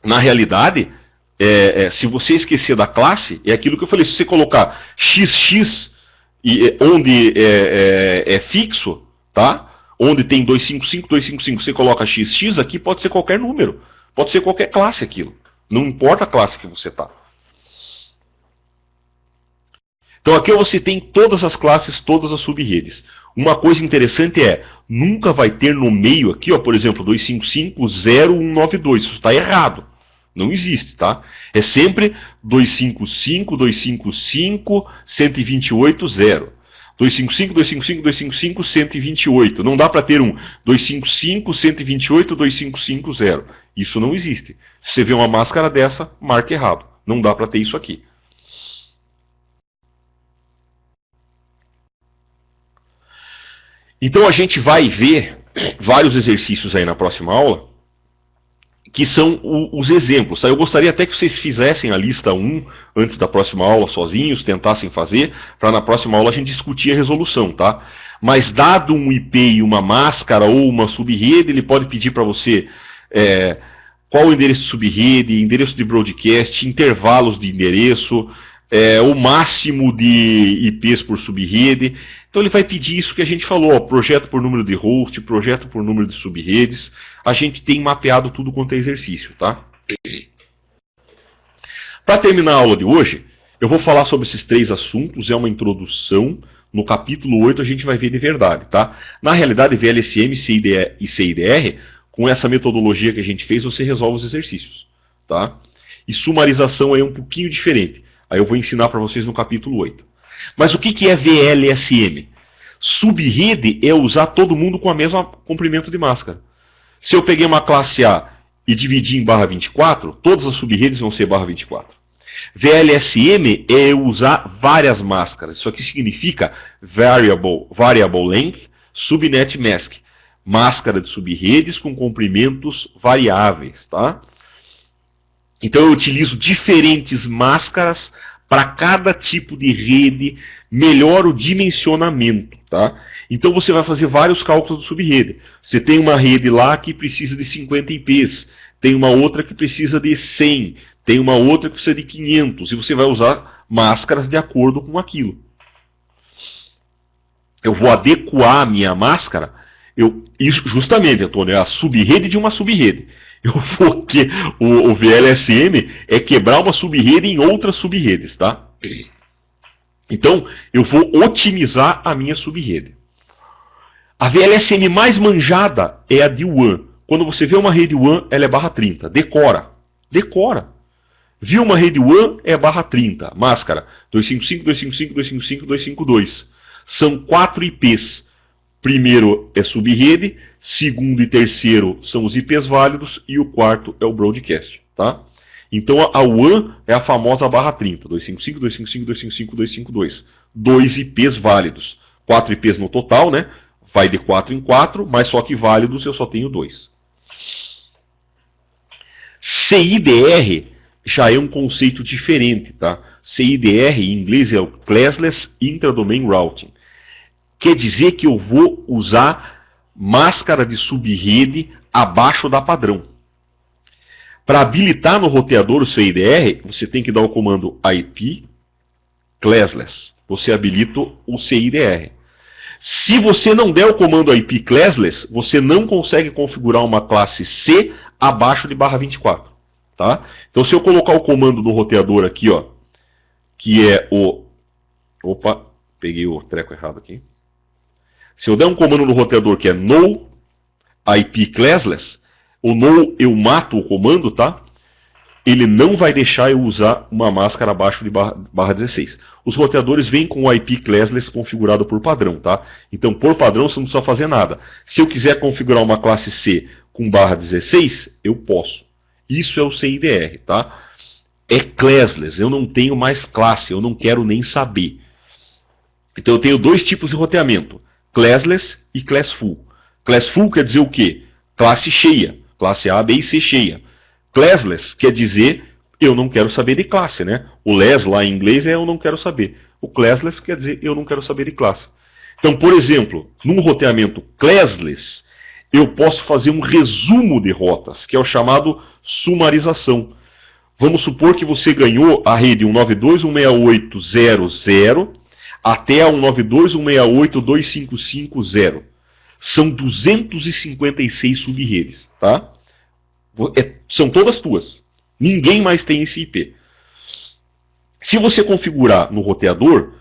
Na realidade, se você esquecer da classe, é aquilo que eu falei, se você colocar XX, onde é fixo, tá? Onde tem 255, 255, você coloca XX, aqui pode ser qualquer número, pode ser qualquer classe aquilo, não importa a classe que você tá. Então aqui você tem todas as classes, todas as sub-redes. Uma coisa interessante é, nunca vai ter no meio aqui, ó, por exemplo, 255.0192. Isso está errado. Não existe, tá? É sempre 255, 255, 128, 0. 255, 255, 255, 128. Não dá para ter um 255, 128, 255, 0. Isso não existe. Se você vê uma máscara dessa, marca errado. Não dá para ter isso aqui. Então a gente vai ver vários exercícios aí na próxima aula, que são os exemplos. Tá? Eu gostaria até que vocês fizessem a lista 1 antes da próxima aula sozinhos, tentassem fazer, para na próxima aula a gente discutir a resolução. Tá? Mas dado um IP e uma máscara ou uma subrede, ele pode pedir para você qual o endereço de subrede, endereço de broadcast, intervalos de endereço, o máximo de IPs por subrede. Então ele vai pedir isso que a gente falou, ó, projeto por número de host, projeto por número de subredes. A gente tem mapeado tudo quanto é exercício, tá? Para terminar a aula de hoje, eu vou falar sobre esses 3 assuntos, é uma introdução. No capítulo 8 a gente vai ver de verdade, tá? Na realidade, VLSM, CIDR e CIDR, com essa metodologia que a gente fez, você resolve os exercícios, tá? E sumarização é um pouquinho diferente. Aí eu vou ensinar para vocês no capítulo 8. Mas o que é VLSM? Subrede é usar todo mundo com a mesma comprimento de máscara. Se eu peguei uma classe A e dividi em barra 24, todas as subredes vão ser barra 24. VLSM é usar várias máscaras. Isso aqui significa Variable Length Subnet Mask. Máscara de subredes com comprimentos variáveis, tá? Então eu utilizo diferentes máscaras para cada tipo de rede, melhora o dimensionamento, tá? Então você vai fazer vários cálculos de subrede. Você tem uma rede lá que precisa de 50 IPs, tem uma outra que precisa de 100, tem uma outra que precisa de 500, e você vai usar máscaras de acordo com aquilo. Eu vou adequar a minha máscara, isso justamente, Antônio, é a subrede de uma subrede. O VLSM é quebrar uma subrede em outras subredes, tá? Então, eu vou otimizar a minha subrede. A VLSM mais manjada é a de WAN. Quando você vê uma rede WAN, ela é barra 30. Decora. Decora. Viu uma rede WAN, é barra 30. Máscara. 255, 255, 255, 252. São 4 IPs. Primeiro é subrede, segundo e terceiro são os IPs válidos e o quarto é o broadcast, tá? Então a WAN é a famosa barra 30, 255, 255, 255, 252. 2 IPs válidos, 4 IPs no total, né? Vai de 4 em 4, mas só que válidos eu só tenho 2. CIDR já é um conceito diferente, tá? CIDR em inglês é o Classless Intradomain Routing. Quer dizer que eu vou usar máscara de subrede abaixo da padrão. Para habilitar no roteador o CIDR, você tem que dar o comando IP classless. Você habilita o CIDR. Se você não der o comando IP classless, você não consegue configurar uma classe C abaixo de barra 24. Tá? Então se eu colocar o comando no roteador aqui, ó, que é o... Opa, peguei o treco errado aqui. Se eu der um comando no roteador que é no IP classless, o no eu mato o comando, tá? ele não vai deixar eu usar uma máscara abaixo de barra 16. Os roteadores vêm com o IP classless configurado por padrão, tá? Então, por padrão, você não precisa fazer nada. Se eu quiser configurar uma classe C com barra 16, eu posso. Isso é o CIDR, tá? É classless, eu não tenho mais classe, eu não quero nem saber. Então, eu tenho dois tipos de roteamento, classless e classful. Classful quer dizer o quê? Classe cheia, classe A, B e C cheia. Classless quer dizer eu não quero saber de classe, né? O less lá em inglês é eu não quero saber. O classless quer dizer eu não quero saber de classe. Então, por exemplo, num roteamento classless, eu posso fazer um resumo de rotas, que é o chamado sumarização. Vamos supor que você ganhou a rede 192.168.0.0 até a 192.168.255.0. São 256 sub-redes, tá? São todas tuas. Ninguém mais tem esse IP. Se você configurar no roteador,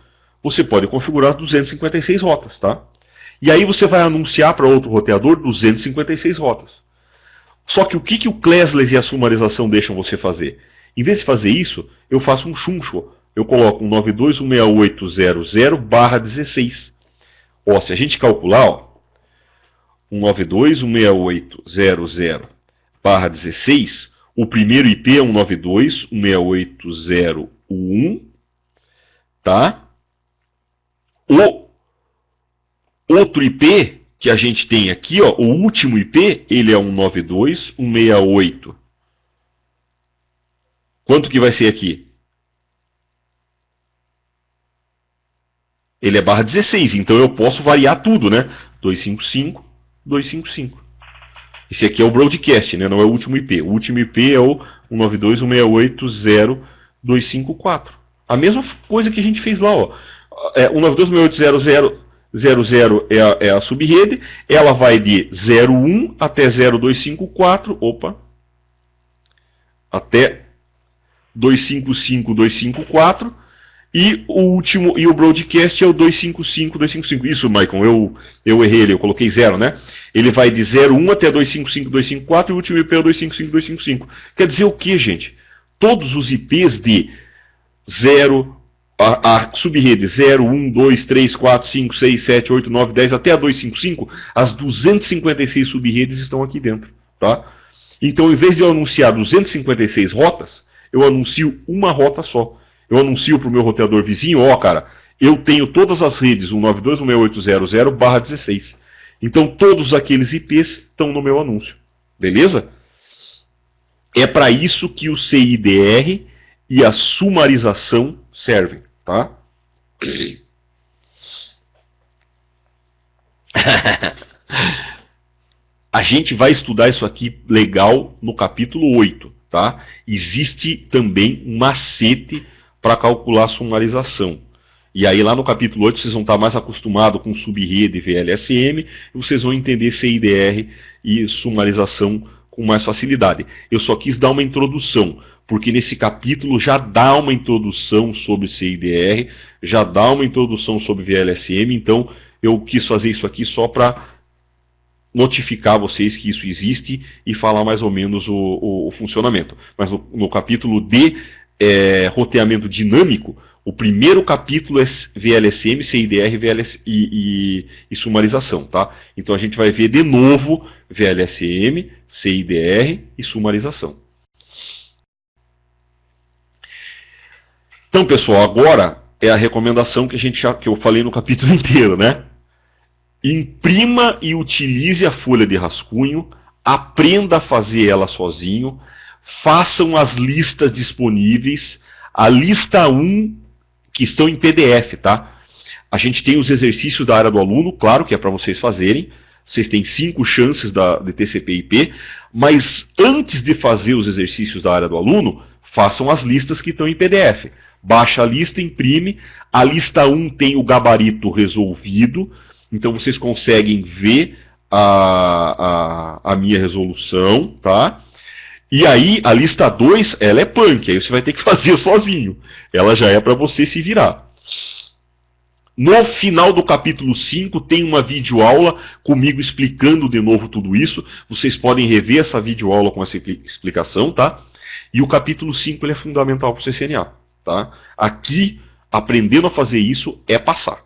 você pode configurar 256 rotas, tá? E aí você vai anunciar para outro roteador 256 rotas. Só que o que o classless e a sumarização deixam você fazer? Em vez de fazer isso, eu faço um chuncho. Eu coloco um 92.168.0.0/16. Ó, se a gente calcular, ó, 192.168.0.0/16, o primeiro IP é 192.168.0.1, tá? O outro IP que a gente tem aqui, ó, o último IP, ele é 192.168. Quanto que vai ser aqui? Ele é barra 16, então eu posso variar tudo, né? 255, 255. Esse aqui é o broadcast, né? Não é o último IP. O último IP é o 192.168.0.254. A mesma coisa que a gente fez lá, ó. 192.168.0.0 é a subrede. Ela vai de 01 até 0254. Opa. Até 255, 254. E o último, e o broadcast é o 255, 255. Isso, Maicon, eu errei ele, eu coloquei 0, né? Ele vai de 01 até 255, 254 e o último IP é o 255, 255. Quer dizer o que, gente? Todos os IPs de 0, a subrede 0, 1, 2, 3, 4, 5, 6, 7, 8, 9, 10 até a 255, as 256 subredes estão aqui dentro, tá? Então, em vez de eu anunciar 256 rotas, eu anuncio uma rota só. Eu anuncio para o meu roteador vizinho, ó, cara, eu tenho todas as redes 192.168.0.0/16. Então todos aqueles IPs estão no meu anúncio. Beleza? É para isso que o CIDR e a sumarização servem, tá? A gente vai estudar isso aqui legal no capítulo 8, tá? Existe também um macete para calcular a sumarização. E aí lá no capítulo 8 vocês vão estar mais acostumados com subrede VLSM, e vocês vão entender CIDR e sumarização com mais facilidade. Eu só quis dar uma introdução, porque nesse capítulo já dá uma introdução sobre CIDR, já dá uma introdução sobre VLSM, então eu quis fazer isso aqui só para notificar vocês que isso existe e falar mais ou menos o funcionamento. Mas no capítulo de roteamento dinâmico, o primeiro capítulo é VLSM, CIDR e sumarização, tá? Então a gente vai ver de novo VLSM, CIDR e sumarização. Então, pessoal, agora é a recomendação que eu falei no capítulo inteiro, né? Imprima e utilize a folha de rascunho, aprenda a fazer ela sozinho, façam as listas disponíveis, a lista 1 que estão em PDF, tá? A gente tem os exercícios da área do aluno, claro que é para vocês fazerem, vocês têm 5 chances de TCP/IP, mas antes de fazer os exercícios da área do aluno, façam as listas que estão em PDF. Baixa a lista, imprime, a lista 1 tem o gabarito resolvido, então vocês conseguem ver a minha resolução, tá? E aí, a lista 2, ela é punk, aí você vai ter que fazer sozinho. Ela já é para você se virar. No final do capítulo 5, tem uma videoaula comigo explicando de novo tudo isso. Vocês podem rever essa videoaula com essa explicação, tá? E o capítulo 5 ele é fundamental para o CCNA. Tá? Aqui, aprendendo a fazer isso é passar.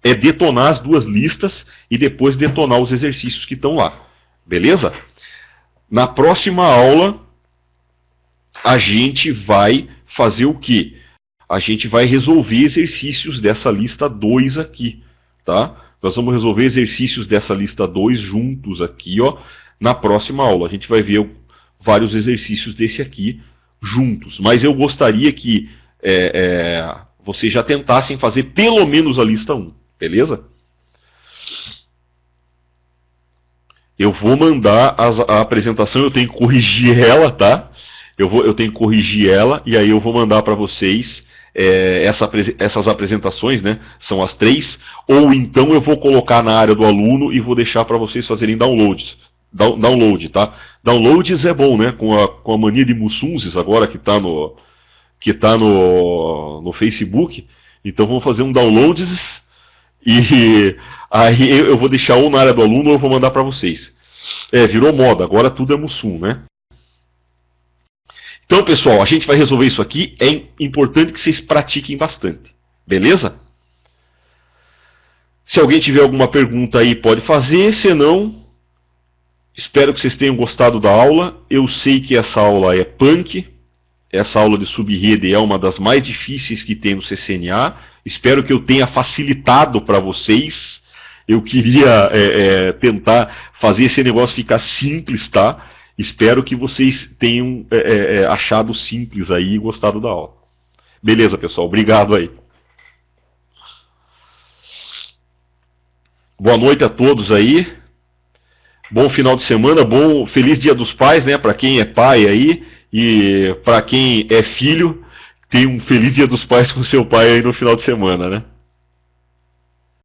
É detonar as duas listas e depois detonar os exercícios que estão lá. Beleza? Na próxima aula, a gente vai fazer o quê? A gente vai resolver exercícios dessa lista 2 aqui. Tá? Nós vamos resolver exercícios dessa lista 2 juntos aqui, ó, na próxima aula. A gente vai ver vários exercícios desse aqui juntos. Mas eu gostaria que vocês já tentassem fazer pelo menos a lista 1. Beleza? Eu vou mandar a apresentação, eu tenho que corrigir ela, tá? Eu tenho que corrigir ela e aí eu vou mandar para vocês essas apresentações, né? São as 3. Ou então eu vou colocar na área do aluno e vou deixar para vocês fazerem download, tá? Downloads é bom, né? Com a mania de Mussunzes agora que está no Facebook. Então vamos fazer um downloads. E aí eu vou deixar ou na área do aluno ou eu vou mandar para vocês. Virou moda, agora tudo é Mussum, né? Então, pessoal, a gente vai resolver isso aqui. É importante que vocês pratiquem bastante. Beleza? Se alguém tiver alguma pergunta aí, pode fazer. Se não, espero que vocês tenham gostado da aula. Eu sei que essa aula é punk. Essa aula de subrede é uma das mais difíceis que tem no CCNA. Espero que eu tenha facilitado para vocês. Eu queria tentar fazer esse negócio ficar simples, tá? Espero que vocês tenham achado simples aí e gostado da aula. Beleza, pessoal? Obrigado aí. Boa noite a todos aí. Bom final de semana, feliz Dia dos Pais, né? Para quem é pai aí e para quem é filho, tem um feliz Dia dos Pais com seu pai aí no final de semana, né?